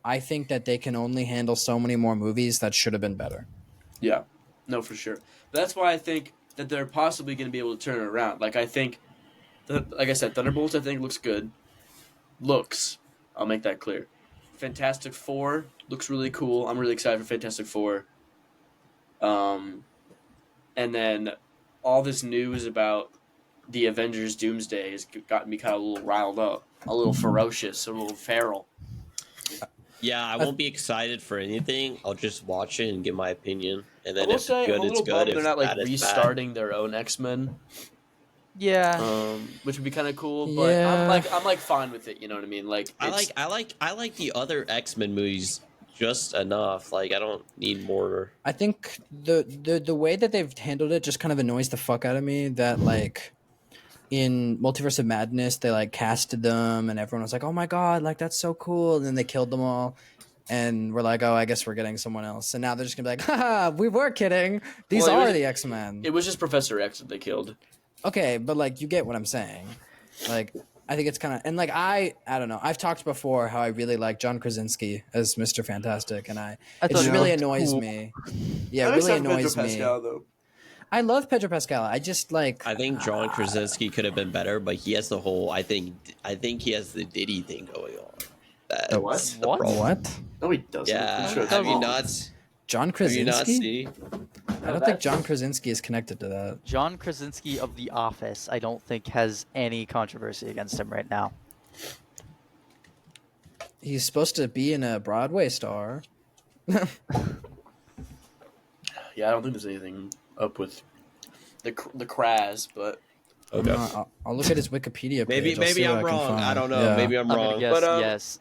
I think that they can only handle so many more movies that should have been better. Yeah, no, for sure. That's why I think that they're possibly going to be able to turn it around. Like I think, like I said, Thunderbolts I think looks good. I'll make that clear. Fantastic Four looks really cool. I'm really excited for Fantastic Four. And then all this news about the Avengers Doomsday has gotten me kind of a little riled up, a little ferocious, a little feral. Yeah, I won't be excited for anything. I'll just watch it and give my opinion. And then I will if it's say, good, I'm a it's little good. bummed If they're not like bad, it's bad. restarting their own X-Men. Yeah. Which would be kind of cool, but Yeah. I'm like fine with it. You know what I mean? Like I it's- like the other X-Men movies just enough. Like I don't need more. I think the way that they've handled it just kind of annoys the fuck out of me. That like in Multiverse of Madness, they like casted them, and everyone was like, "Oh my god, like that's so cool!" And then they killed them all, and we're like, "Oh, I guess we're getting someone else." And now they're just gonna be like, "Haha, we were kidding. These Well, it are was- the X-Men." It was just Professor X that they killed. Okay, but like you get what I'm saying. Like I think it's kind of and like I don't know. I've talked before how I really like John Krasinski as Mr. Fantastic, and it thought just he really looked annoys cool. me. Yeah, it really annoys me. though. I love Pedro Pascal. I just like. I think John Krasinski could have been better, but he has the whole. I think he has the Diddy thing going on. That's The what? the What? problem. What? No, he doesn't. Yeah, I'm sure it's have you wrong. not? John Have you not Krasinski? seen? I don't think John Krasinski is connected to that. John Krasinski of The Office, I don't think has any controversy against him right now. He's supposed to be in a Broadway star. Yeah, I don't think there's anything up with the Kraz, but Okay. I'll look at his Wikipedia page. I'll see Maybe what I'm I can wrong. find. I don't know. Yeah. Maybe I'm I'm gonna wrong. guess But, yes.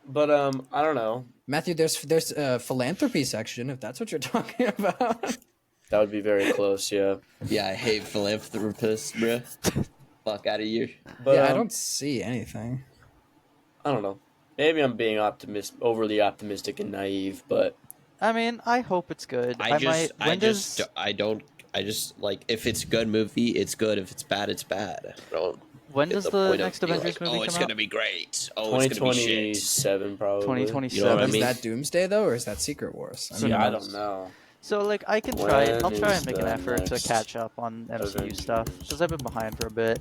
but I don't know. Matthew, there's a philanthropy section if that's what you're talking about. That would be very close. Yeah, Yeah, I hate philanthropists, bruh. Fuck out of here. but yeah, I don't see anything. I don't know. Maybe I'm being overly optimistic and naive, but I mean, I hope it's good. I just like if it's a good movie, it's good. If it's bad, it's bad. I don't when get does the the point of next being Avengers like, movie oh, it's come out? gonna be great. Oh, it's gonna be shit. 2027 probably. 2027. You know what I Is mean? that Doomsday though, or is that Secret Wars? So- Yeah, I knows? don't know. So like I can try. When I'll try is and make an the effort to next catch up on MCU Avengers? stuff because I've been behind for a bit.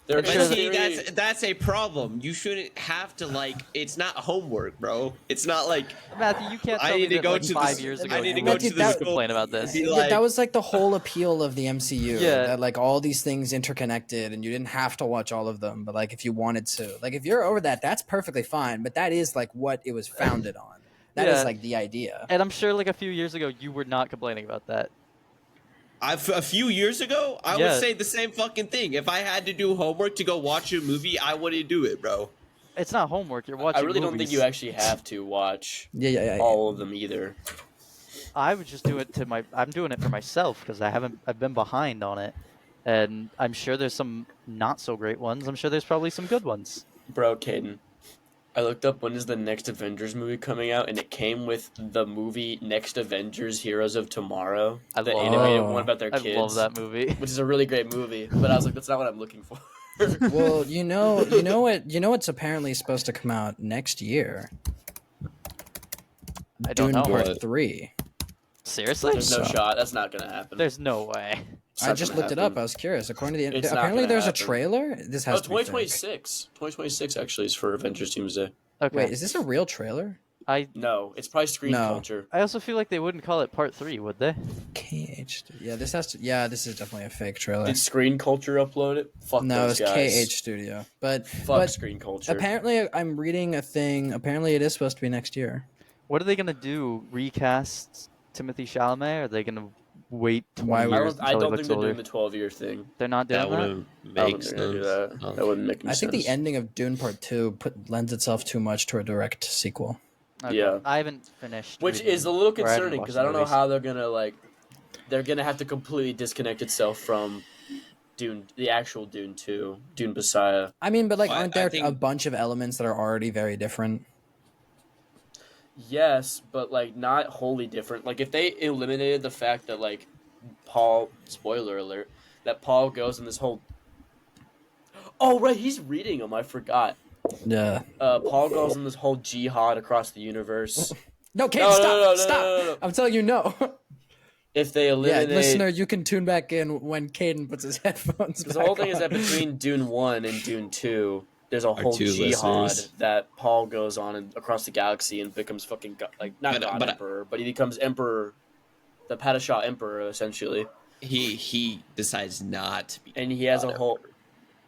They're But But sure, see, very- that's a problem. You shouldn't have to like. It's not homework, bro. It's not like Matthew, you can't I tell need me to that go like to the 5 s- years I ago need you to go wouldn't to the school complain about this. be Yeah, like- that was like the whole appeal of the MCU. Yeah. That like all these things interconnected and you didn't have to watch all of them, but like if you wanted to. Like if you're over that, that's perfectly fine. But that is like what it was founded on. That is Yeah. like the idea. And I'm sure like a few years ago you were not complaining about that. a few years ago, I Yeah. would say the same fucking thing. If I had to do homework to go watch a movie, I wouldn't do it, bro. It's not homework. You're watching I really don't think movies. you actually have to watch Yeah. all of them either. I would just do it to my. I'm doing it for myself because I've been behind on it, and I'm sure there's some not so great ones. I'm sure there's probably some good ones. Bro, Caden, I looked up when is the next Avengers movie coming out, and it came with the movie Next Avengers: Heroes of Tomorrow, I the love- animated Oh. one about their I kids. love that movie. Which is a really great movie, but I was like, that's not what I'm looking for. Well, you know what's apparently supposed to come out next year. I don't Dune know. Part What? 3. Seriously? There's no So- shot. That's not gonna happen. There's no way. It's I not just gonna looked it up. happen. I was curious. According to the It's not apparently gonna there's happen. a trailer. This has Oh, to be fake. 2026. 2026 actually is for Avengers Doomsday. Okay. Wait, is this a real trailer? I No, it's probably Screen No. Culture. I also feel like they wouldn't call it Part 3, would they? KH. Yeah, this has to. Yeah, this is definitely a fake trailer. Did Screen Culture upload it? Fuck No, those it's guys. KH Studio. But Fuck Screen Culture. apparently, I'm reading a thing. Apparently, it is supposed to be next year. What are they gonna do? Recast Timothy Chalamet? Or are they gonna wait 20 Why I would- years don't, until I he don't looks think they're older? doing the 12-year thing. They're not doing That that. wouldn't I don't make think they're gonna do sense. that. That wouldn't make any I sense. think the ending of Dune Part 2 lends itself too much to a direct sequel. Okay. Yeah. I haven't finished. Which reading is a little or I haven't concerning watched because the I don't know movies. how they're gonna like. They're gonna have to completely disconnect itself from Dune, the actual Dune 2, Dune Messiah. I mean, but like, Well, aren't I there think- a bunch of elements that are already very different? Yes, but like not wholly different. Like if they eliminated the fact that like Paul, spoiler alert, that Paul goes in this whole. Oh right, he's reading them. I forgot. Yeah. Paul goes in this whole jihad across the universe. No, Kate, No, no, stop! no, no, Stop! no, no, no. I'm telling you, no. If they Yeah, eliminate, listener, you can tune back in when Caden puts his headphones. because the back whole thing is on. that between Dune 1 and Dune 2, there's a whole two jihad listeners. that Paul goes on across the galaxy and becomes fucking not But- God but- Emperor, but he becomes Emperor, the Padishah Emperor essentially, He decides not to be. and he has God a whole. Emperor.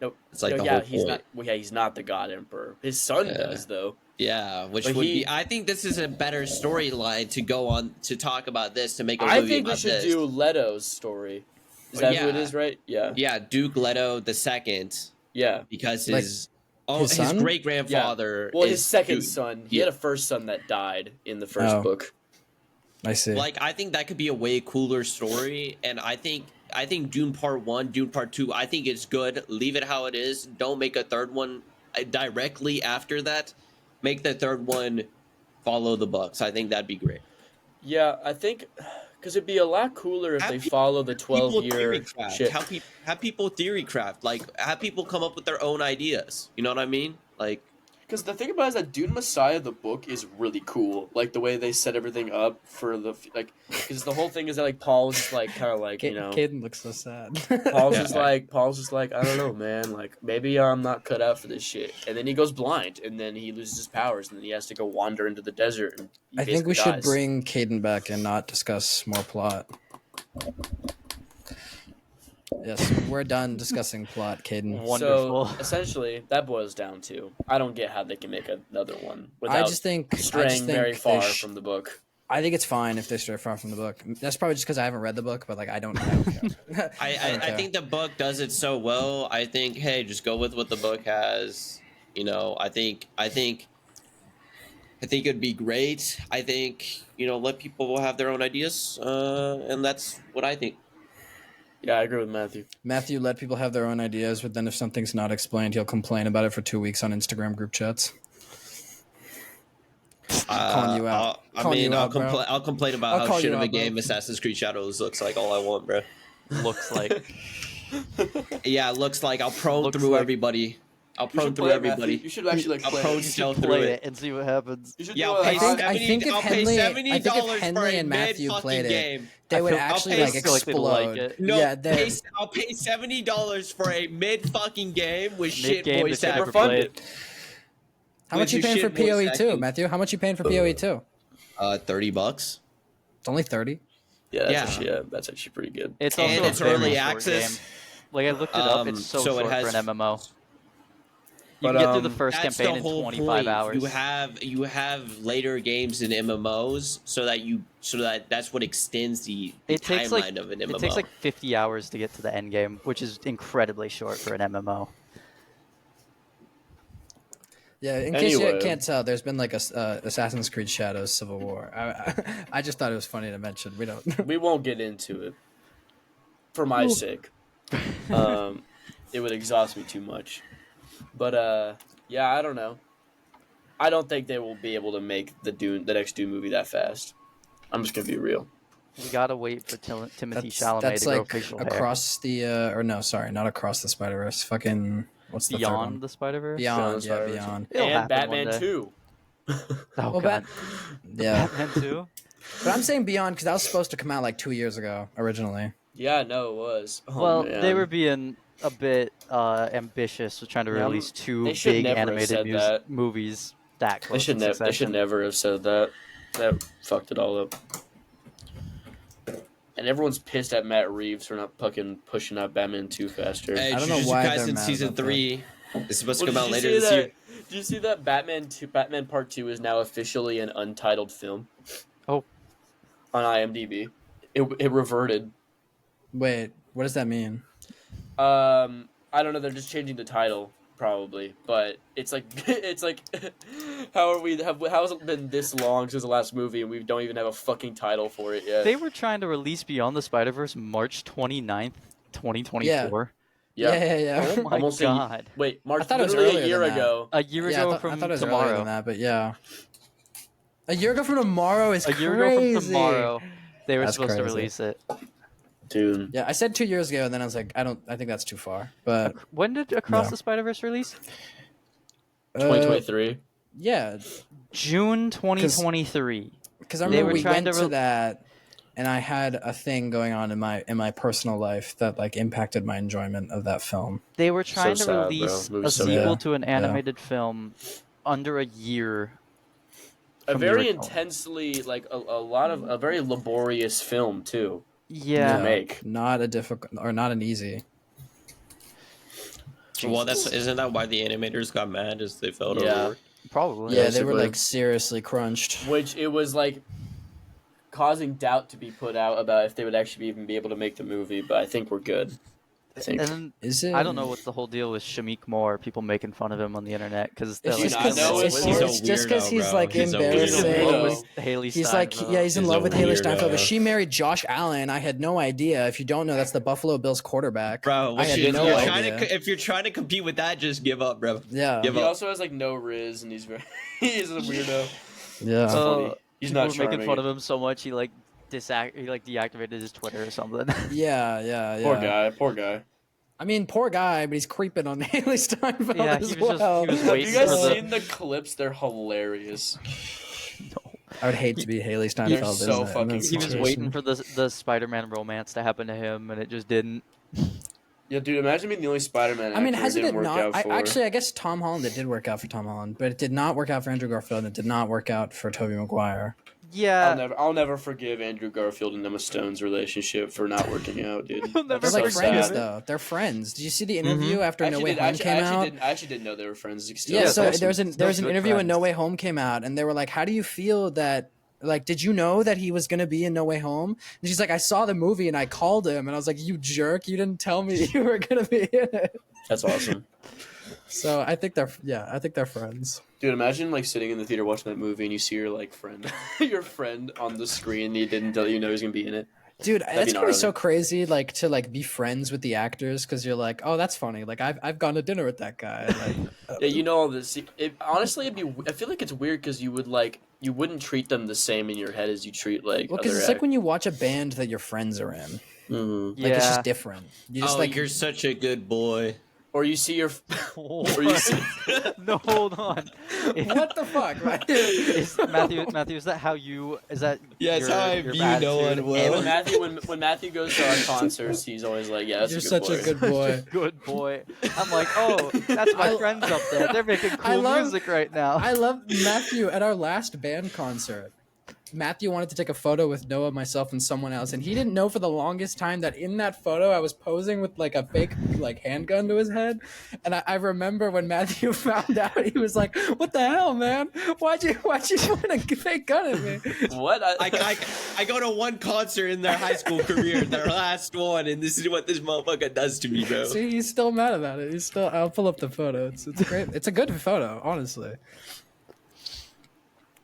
No, It's like no, the yeah, whole he's point. not. Well, yeah, he's not the God Emperor. His son Yeah. does though. Yeah, which But would he- be. I think this is a better storyline to go on to talk about this to make a I movie think we about should this. do Leto's story. Is Well, that who it yeah. is? Right? Yeah. Yeah, Duke Leto the second, Yeah. because Like, his his son? great grandfather. Well, is his second Duke. son. He Yeah. had a first son that died in the first Oh. book. I see. Like, I think that could be a way cooler story, and I think Dune Part 1, Dune Part 2, I think it's good. Leave it how it is. Don't make a third one directly after that. Make the third one follow the books. I think that'd be great. Yeah, I think because it'd be a lot cooler if Have they people- follow the People 12-year theory craft. shit. Have people theory craft. Like, have people come up with their own ideas. You know what I mean? Like, Because the thing about it is that Dune Messiah, the book, is really cool. Like the way they set everything up for the because the whole thing is that like Paul's just like kind of like Caden looks so sad. Paul's Yeah. just like I don't know, man. Like maybe I'm not cut out for this shit. And then he goes blind, and then he loses his powers, and then he has to go wander into the desert. And he I think we basically should dies. bring Caden back and not discuss more plot. Yes, we're done discussing plot, Caden. Wonderful. So essentially, that boils down to I don't get how they can make another one without I just think straying very they far from the book. I think it's fine if they stray far from the book. That's probably just because I haven't read the book, but like I don't care. I don't care. think the book does it so well. I think, hey, just go with what the book has. You know, I think it'd be great. I think, let people have their own ideas, and that's what I think. Yeah, I agree with Matthew. Matthew let people have their own ideas, but then if something's not explained, he'll complain about it for 2 weeks on Instagram group chats. Calling you out. Calling you out, bro. I'll complain about I'll how call shit you of a out, bro. game Assassin's Creed Shadows looks like all I want, bro. Looks like. Yeah, it looks like I'll probe Looks through like- everybody. I'll You prone should through play it, Matthew. everybody. You should actually like I'll play prone it. stealth Play through it it. and see what happens. You should Yeah, do I'll it. pay I think if I'll pay Henley, $70 I think if for Henley a and Matthew mid-fucking played it, game. they would feel- actually I'll like pay- feel like they'd like explode. it. No, Yeah, they I'll pay $70 for a mid-fucking game with shit Mid-game voice that you never acting. funded. How much With you your paying for shit voice PoE two, acting. Matthew? How much you paying for PoE two? $30. It's only 30. Yeah, that's Yeah. actually, that's actually pretty good. It's And also a it's very early short access. game. Like I looked it up, it's so So it short has- for an MMO. You But, can get through the first That's campaign the in whole 25 point. hours. You have later games in MMOs so that that's what extends the It takes timeline like of an MMO. it takes like 50 hours to get to the end game, which is incredibly short for an MMO. Yeah, in case you Anyway. can't tell, there's been like a Assassin's Creed Shadows Civil War. I just thought it was funny to mention. We don't. We won't get into it for my sake. It would exhaust me too much. But yeah, I don't know. I don't think they will be able to make the next Dune movie that fast. I'm just gonna be real. We gotta wait for Timothy That's, Chalamet that's to grow like facial hair. across the or no, sorry, not across the Spider-Verse. Fucking what's the third Beyond one? the Spider-Verse. Beyond, the yeah, Spider-Verse. Beyond. It'll And happen Batman one day. 2. Oh Well, god. Yeah, Batman 2. but I'm saying Beyond because that was supposed to come out like 2 years ago originally. Yeah, no, it was. Oh, Well, man. they were being a bit ambitious with trying to Yeah, release two they should big never have animated said that. movies that They close should in never. They should succession. never have said that. That fucked it all up. And everyone's pissed at Matt Reeves for not fucking pushing out Batman 2 faster. Hey, I don't know Jujutsu why they're Kaisen mad season about that. 3 is supposed to Well, come out did you later see this that? year. Did you see that Batman Part 2 is now officially an untitled film? Oh. On IMDb. It reverted. Wait, what does that mean? I don't know, they're just changing the title probably, but it's like how has it been this long since the last movie and we don't even have a fucking title for it yet? They were trying to release Beyond the Spider-Verse March 29th, 2024. Yeah. Oh my Almost god. Wait, March I thought it was literally earlier a year than that. ago. A year Yeah, ago I from thought it was earlier tomorrow. than that, but yeah. A year ago from tomorrow is A crazy. year ago from tomorrow, they were That's supposed to crazy. release it. Dude. Yeah, I said 2 years ago, and then I was like, I think that's too far. But When did Across No. the Spider-Verse release? 2023. Yeah, June 2023. because I They remember were we trying went to to that, and I had a thing going on in my personal life that like impacted my enjoyment of that film. They were trying to sad, bro. release Movie's a so sequel sad. to an Yeah. animated film under a year. A from the very original. intensely like a very laborious film too. Yeah. To make. Not a difficult or not an easy. Well, isn't that why the animators got mad? Is they felt Yeah. overworked? Probably. Yeah, they were Basically. like seriously crunched. Which it was like causing doubt to be put out about if they would actually even be able to make the movie, but I think we're good. I think. And then, Is it? I don't know what's the whole deal with Shamik Moore. People making fun of him on the internet because Did you It's not just know because it? he's, He's a just 'cause weirdo, he's bro. like He's a embarrassing. weirdo. with Haley He's Steinfeld. he's in He's love a with Haley weirdo. Steinfeld, but she married Josh Allen. I had no idea. If you don't know, that's the Buffalo Bills quarterback. Bro, I had if no you're idea. if you're trying to compete with that, just give up, bro. Yeah, Give He up. also has like no riz and he's very he's a weirdo. yeah. funny. He's people not were making charming. fun of him so much he like deactivated his Twitter or something. Yeah. Poor guy. I mean, poor guy, but he's creeping on Haley Steinfeld Yeah, as he was just- well. he was Have waiting you guys for the- seen the clips? They're hilarious. I would hate to be Haley Steinfeld. so in that fucking He was situation. waiting for the Spider-Man romance to happen to him, and it just didn't. Yeah, dude, imagine being the only Spider-Man I mean, actor hasn't didn't it work not? out for. I guess Tom Holland. It did work out for Tom Holland, but it did not work out for Andrew Garfield, and it did not work out for Tobey Maguire. Yeah, I'll never forgive Andrew Garfield and Emma Stone's relationship for not working out, dude. I'll never They're That's like so friends, sad. though. They're friends. Did you see the interview after No Way Home came out? I actually didn't know they were friends. Still. Yeah, Yeah, so that's there's an good interview when No friends. Way Home came out, and they were like, "How do you feel that? Like, did you know that he was gonna be in No Way Home?" And she's like, "I saw the movie and I called him, and I was like, you jerk, you didn't tell me you were gonna be in it." That's awesome. So I think they're friends. Dude, imagine like sitting in the theater watching that movie and you see your like friend, your friend on the screen. And he didn't tell you know he's gonna be in it. Dude, be that's gonna be so gnarly. crazy, like to like be friends with the actors because you're like, oh, that's funny. Like I've gone to dinner with that guy. Like, Yeah, you know all this. Honestly, I feel like it's weird because you wouldn't treat them the same in your head as you treat like. well, because other it's like when you watch a band that your friends are in. Mhm. Like it's Yeah. just different. You just Oh, like you're such a good boy. or you see your, or you see, No, hold on. What the fuck, right? Matthew, is that how you? Is that? Yeah, it's your, how I your view Noah attitude? and Will. when Matthew goes to our concerts, he's always like, yeah, that's You're a good such boy. a good Such boy. a good boy. I'm like, oh, that's my I- friends up there. They're making I cool love- music right now. I love Matthew at our last band concert. Matthew wanted to take a photo with Noah, myself, and someone else, and he didn't know for the longest time that in that photo I was posing with like a fake like handgun to his head. And I remember when Matthew found out, he was like, "What the hell, man? Why'd you point a fake gun at me?" What? I go to one concert in their high school career, their last one, and this is what this motherfucker does to me, bro. See, he's still mad about it. I'll pull up the photo. It's great. It's a good photo, honestly.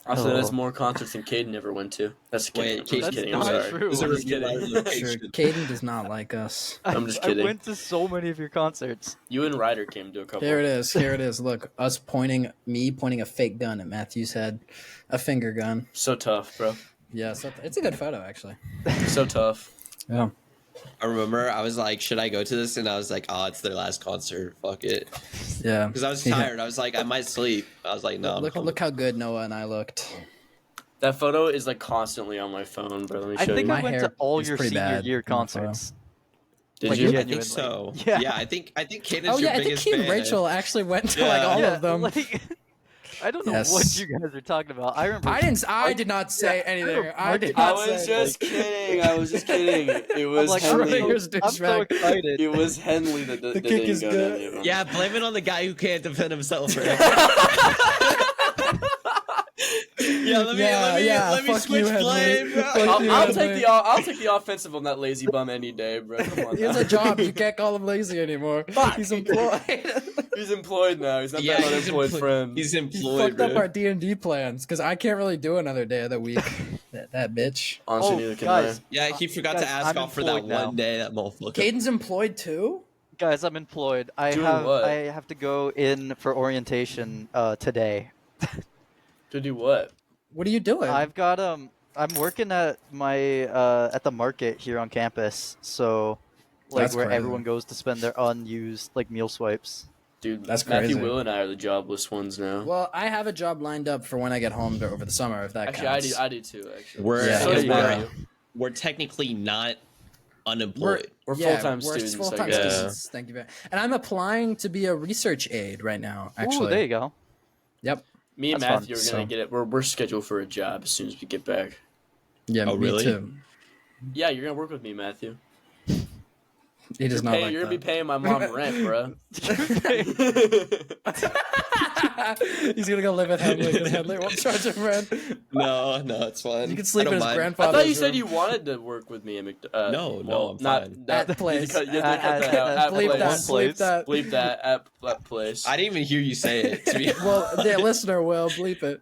Also, that's Oh. more concerts than Caden ever went to. That's kidding. Wait, I'm just That's kidding. I'm not sorry. true. I'm just kidding. Sure, Caden does not like us. I'm just I kidding. went to so many of your concerts. You and Ryder came to a couple. Here it is. Here it is. Look, me pointing a fake gun at Matthew's head, a finger gun. So tough, bro. Yeah, so it's a good photo actually. So tough. Yeah. I remember I was like, should I go to this? And I was like, oh, it's their last concert. Fuck it. Yeah. Because I was Yeah. tired. I was like, I might sleep. I was like, no. I'm coming. Look how good Noah and I looked. That photo is like constantly on my phone, bro. Let me I show think you. I My went hair to all is your pretty senior bad year in that photo. concerts. Did like, you? I genuinely. think so. Yeah. Yeah, I think Caden's Oh your yeah, I think biggest he and fan. Rachel actually went to Yeah. like all Yeah, of them. like, I don't know Yes. what you guys are talking about. I remember. I did not say anything. I did I not was say. just kidding. I was just kidding. It I'm was like, Henley. Schrodinger's I'm so douchebag. excited. It was Henley that The that kick didn't is go to good. any of them. Yeah, blame it on the guy who can't defend himself. Right? Yeah, let me fuck switch you, Henley. blame. bro. Fuck you, I'll Henley. I'll take the offensive on that lazy bum any day, bro. Come on. He has now. a job. You can't call him lazy anymore. He's employed. He's employed now. He's not Yeah, that he's unemployed employed. friend. He's He employed, fucked up bro. our D&D plans because I can't really do another day of the week. that bitch. Honestly, Oh, neither can guys. Yeah, he forgot Guys, to ask I'm off for that employed now. one day. That motherfucker. Caden's employed too? Guys, I'm employed. Doing what? I have to go in for orientation today. To do what? What are you doing? I've got I'm working at my at the market here on campus, so like That's where crazy. everyone goes to spend their unused like meal swipes. Dude, That's Matthew, crazy. Will, and I are the jobless ones now. Well, I have a job lined up for when I get home over the summer, if that Actually, counts. I do too. Actually, We're, Yeah, so does yeah. Matthew. we're technically not unemployed. We're Yeah, full-time we're students. full-time I guess. students. Thank you very. And I'm applying to be a research aide right now. Ooh, Actually, there you go. yep. Me and That's fun. Matthew are So- gonna get it. We're scheduled for a job as soon as we get back. Yeah, Oh, me really? too. Yeah, you're gonna work with me, Matthew. He does not like You're gonna be that. paying my mom rent, bro. He's gonna go live at Henley because Henley won't charge him rent. No, it's fine. You can sleep I in don't his mind. I grandfather's thought you said room. you wanted to work with me at No, I'm not fine. that At place. You have to cut that out. At Bleep that. place. Bleep that. Bleep that at place. I didn't even hear you say it. To be Well, the listener will bleep it.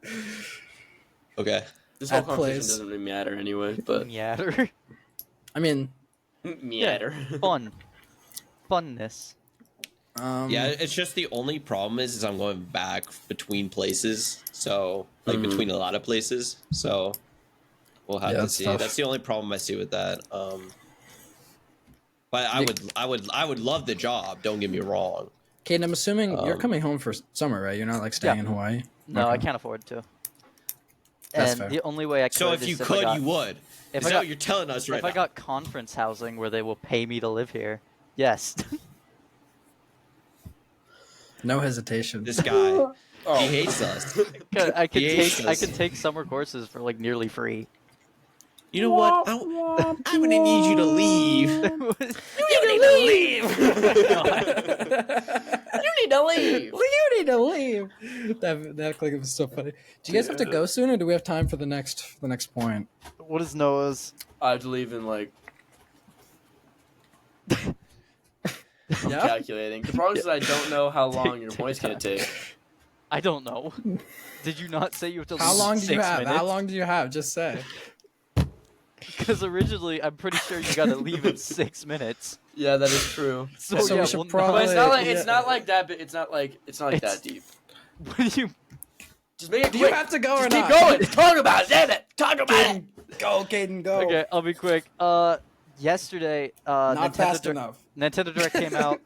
okay. This whole at conversation place. doesn't really matter anyway. But Yatter. I mean, meander. Fun. Funness. Yeah, it's just the only problem is I'm going back between places, so like Mhm. between a lot of places. So we'll have Yeah, to that's see. tough. That's the only problem I see with that. But I would love the job. Don't get me wrong. Caden, I'm assuming you're Um, coming home for summer, right? You're not like staying Yeah. in Hawaii. No, I Okay. can't afford to. That's And fair. the only way I could So if is you I could, got, you would. if Is I that got, what you're telling us right if I now? got conference housing where they will pay me to live here. Yes. No hesitation. This guy, Oh. he hates us. I could Yes. take summer courses for like nearly free. You know what? I'm gonna need you to leave. You need to leave. You need to leave. You need to leave. That clip was so funny. Do you guys have to go soon, or do we have time for the next point? What is Noah's? I have to leave in like. I'm Yeah. calculating. The problem is that I don't know how long your point's gonna take. I don't know. Did you not say you have to? How leave long in do you 6 have? minutes? How long do you have? Just say. Because originally, I'm pretty sure you got to leave in 6 minutes. Yeah, that is true. So, So we yeah, should well, probably- But it's not like yeah. it's not like that. But it's not like It's- that deep. When you Just make it Do quick. you have to go or Just not? keep going. Talk about it. Damn it. Talk about it. Go, Caden, go. okay, I'll be quick. yesterday, Not Nintendo fast enough. Nintendo Direct came out.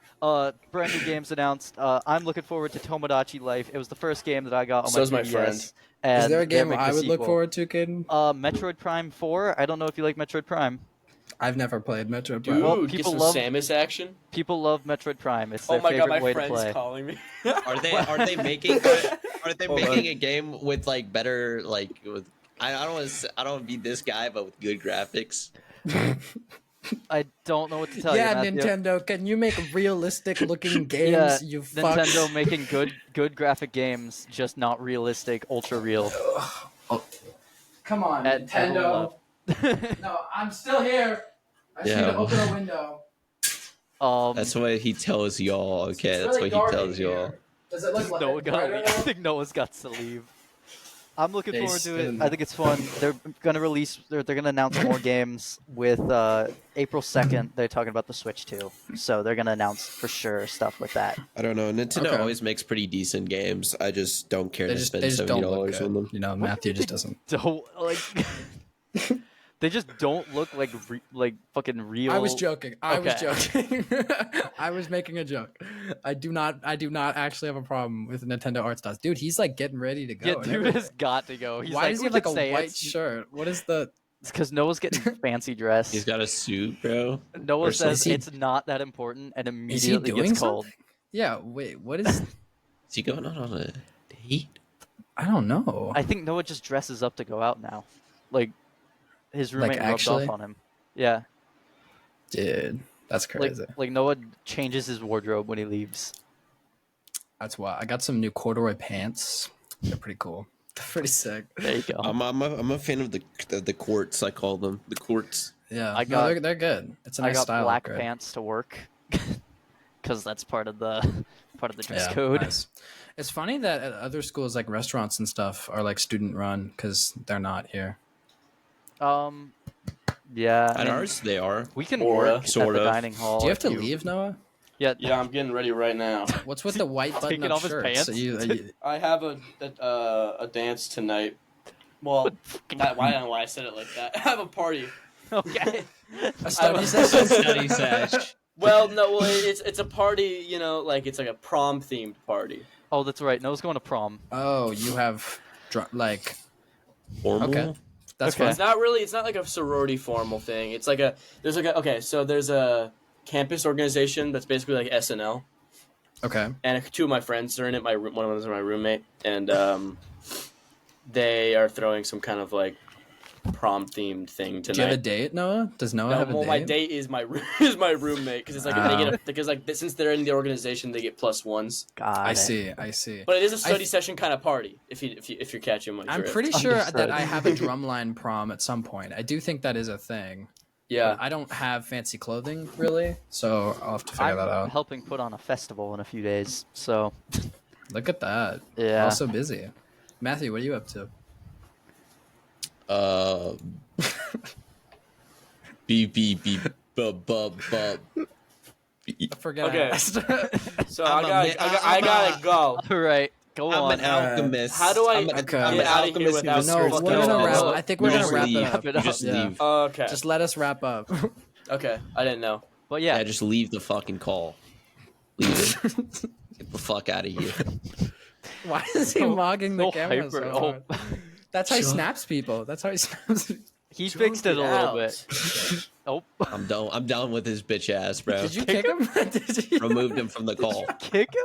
Brand new games announced. I'm looking forward to Tomodachi Life. It was the first game that I got on So's my my 3DS. friend. And Is there a they're game making I a would look sequel. forward to, Caden? Metroid Prime 4. I don't know if you like Metroid Prime. I've never played Metroid Prime. Dude, Well, get people some love- Samus action. People love Metroid Prime. It's Oh their my god, favorite my way to friend's play. calling me. Are they making Hold on. a game with like better like with I don't want to be this guy but with good graphics? I don't know what to tell you, Yeah, Matthew. Nintendo, can you make realistic looking games? Yeah, You fucks. Nintendo making good graphic games, just not realistic, ultra real. Come on, At Nintendo. No, I'm still here. I just need to open a window. That's what he tells y'all. Okay, that's what he tells y'all. Does it look I think Noah's got to leave. I'm looking They forward to it. spin. I think it's fun. They're gonna release. They're gonna announce more games with April 2nd. They're talking about the Switch too, so they're gonna announce for sure stuff with that. I don't know. Nintendo Okay. always makes pretty decent games. I just don't care They to just, spend they just don't look $70 on them. good. You know, Matthew just doesn't. Don't like. They just don't look like like fucking real. I was joking. I was Okay. joking. I was making a joke. I do not actually have a problem with Nintendo art styles. Dude, he's like getting ready to go. Yeah, and dude everything. has got to go. He's Why like, does he we have like could a say white it's shirt? What is the? because Noah's getting fancy dressed. He's got a suit, bro. Noah or says something. it's not that important and Is he immediately doing gets cold. something? Yeah. Wait. What is? Is he going on a date? I don't know. I think Noah just dresses up to go out now. Like his roommate rubbed actually? off on him. Yeah. Dude, that's Like, crazy. like Noah changes his wardrobe when he leaves. That's why I got some new corduroy pants. They're pretty cool. They're pretty sick. There you go. I'm a fan of the quartz. I call them the quartz. Yeah, I no, got- they're good. It's a I nice got style. black upgrade. pants to work because that's part of the dress Yeah, code. nice. It's funny that at other schools like restaurants and stuff are like student run because they're not here. Yeah. I At mean, ours, they are. we can Sorta. work Sort at the of. dining hall. Do you have if to leave, Noah? Yeah. Yeah, I'm getting ready right now. What's with the white Taking button-up off his shirts? pants? Are you- I have a dance tonight. Well, I don't know why I said it like that. I have a party. Okay. a study I- session? Study sesh. Well, no, well, it's a party. You know, like it's like a prom themed party. Oh, that's right. Noah's going to prom. Oh, you have like Formal. okay. That's Okay. fine. It's not really. It's not like a sorority formal thing. It's like okay. So there's a campus organization that's basically like SNL, Okay. and two of my friends are in it. One of them is my roommate, and they are throwing some kind of like prom themed thing Do you have a tonight. date, Noah? Does Noah No, have a well, date? my date is my is my roommate because it's like they get because like since they're in the organization they get +1s. God. I see. But it is a study session kind of party. If you're catching my I'm drift. pretty sure that Understood. I have a drumline prom at some point. I do think that is a thing. Yeah. But I don't have fancy clothing really, so I'll have to figure I'm that out. helping put on a festival in a few days, so Look at that. yeah. Also busy. Matthew, what are you up to? Beep beep beep. Bub bub bub. I forget. I Okay. asked. So I'm I gotta go. All right, go I'm on. an alchemist. How do I I'm an, Okay. I'm get an out of here alchemist without who no, skirts we're the gonna laws. wrap. I think we're You gonna just wrap leave. it up. You You just Yeah. leave. Okay. Just let us wrap up. Okay. I didn't know. But Yeah, yeah, just leave the fucking call. Leave it. Get the fuck out of here. Why is he So- mogging the so camera hyper. so Oh. hard? That's how he Shut- snaps people. That's how he snaps. he fixed it a little bit. Oh, I'm done. I'm done with his bitch ass, bro. Did you kick him? Did you? Removed him from the call. kick him!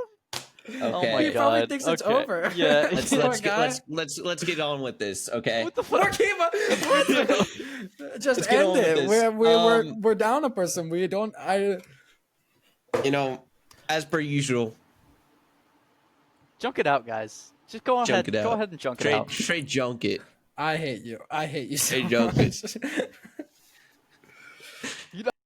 Oh Okay. my He probably god. thinks it's Okay. over. Yeah. Let's Poor let's, get, guy. let's get on with this, okay? What the Poor fuck? Kiva. Just Let's get end on with it. this. We're down a person. We don't. You know, as per usual, Junk it out, guys. Just go Junk ahead. it Go out. ahead and junk it out. straight junk it. I hate you. I hate you so Hey, Joker. much.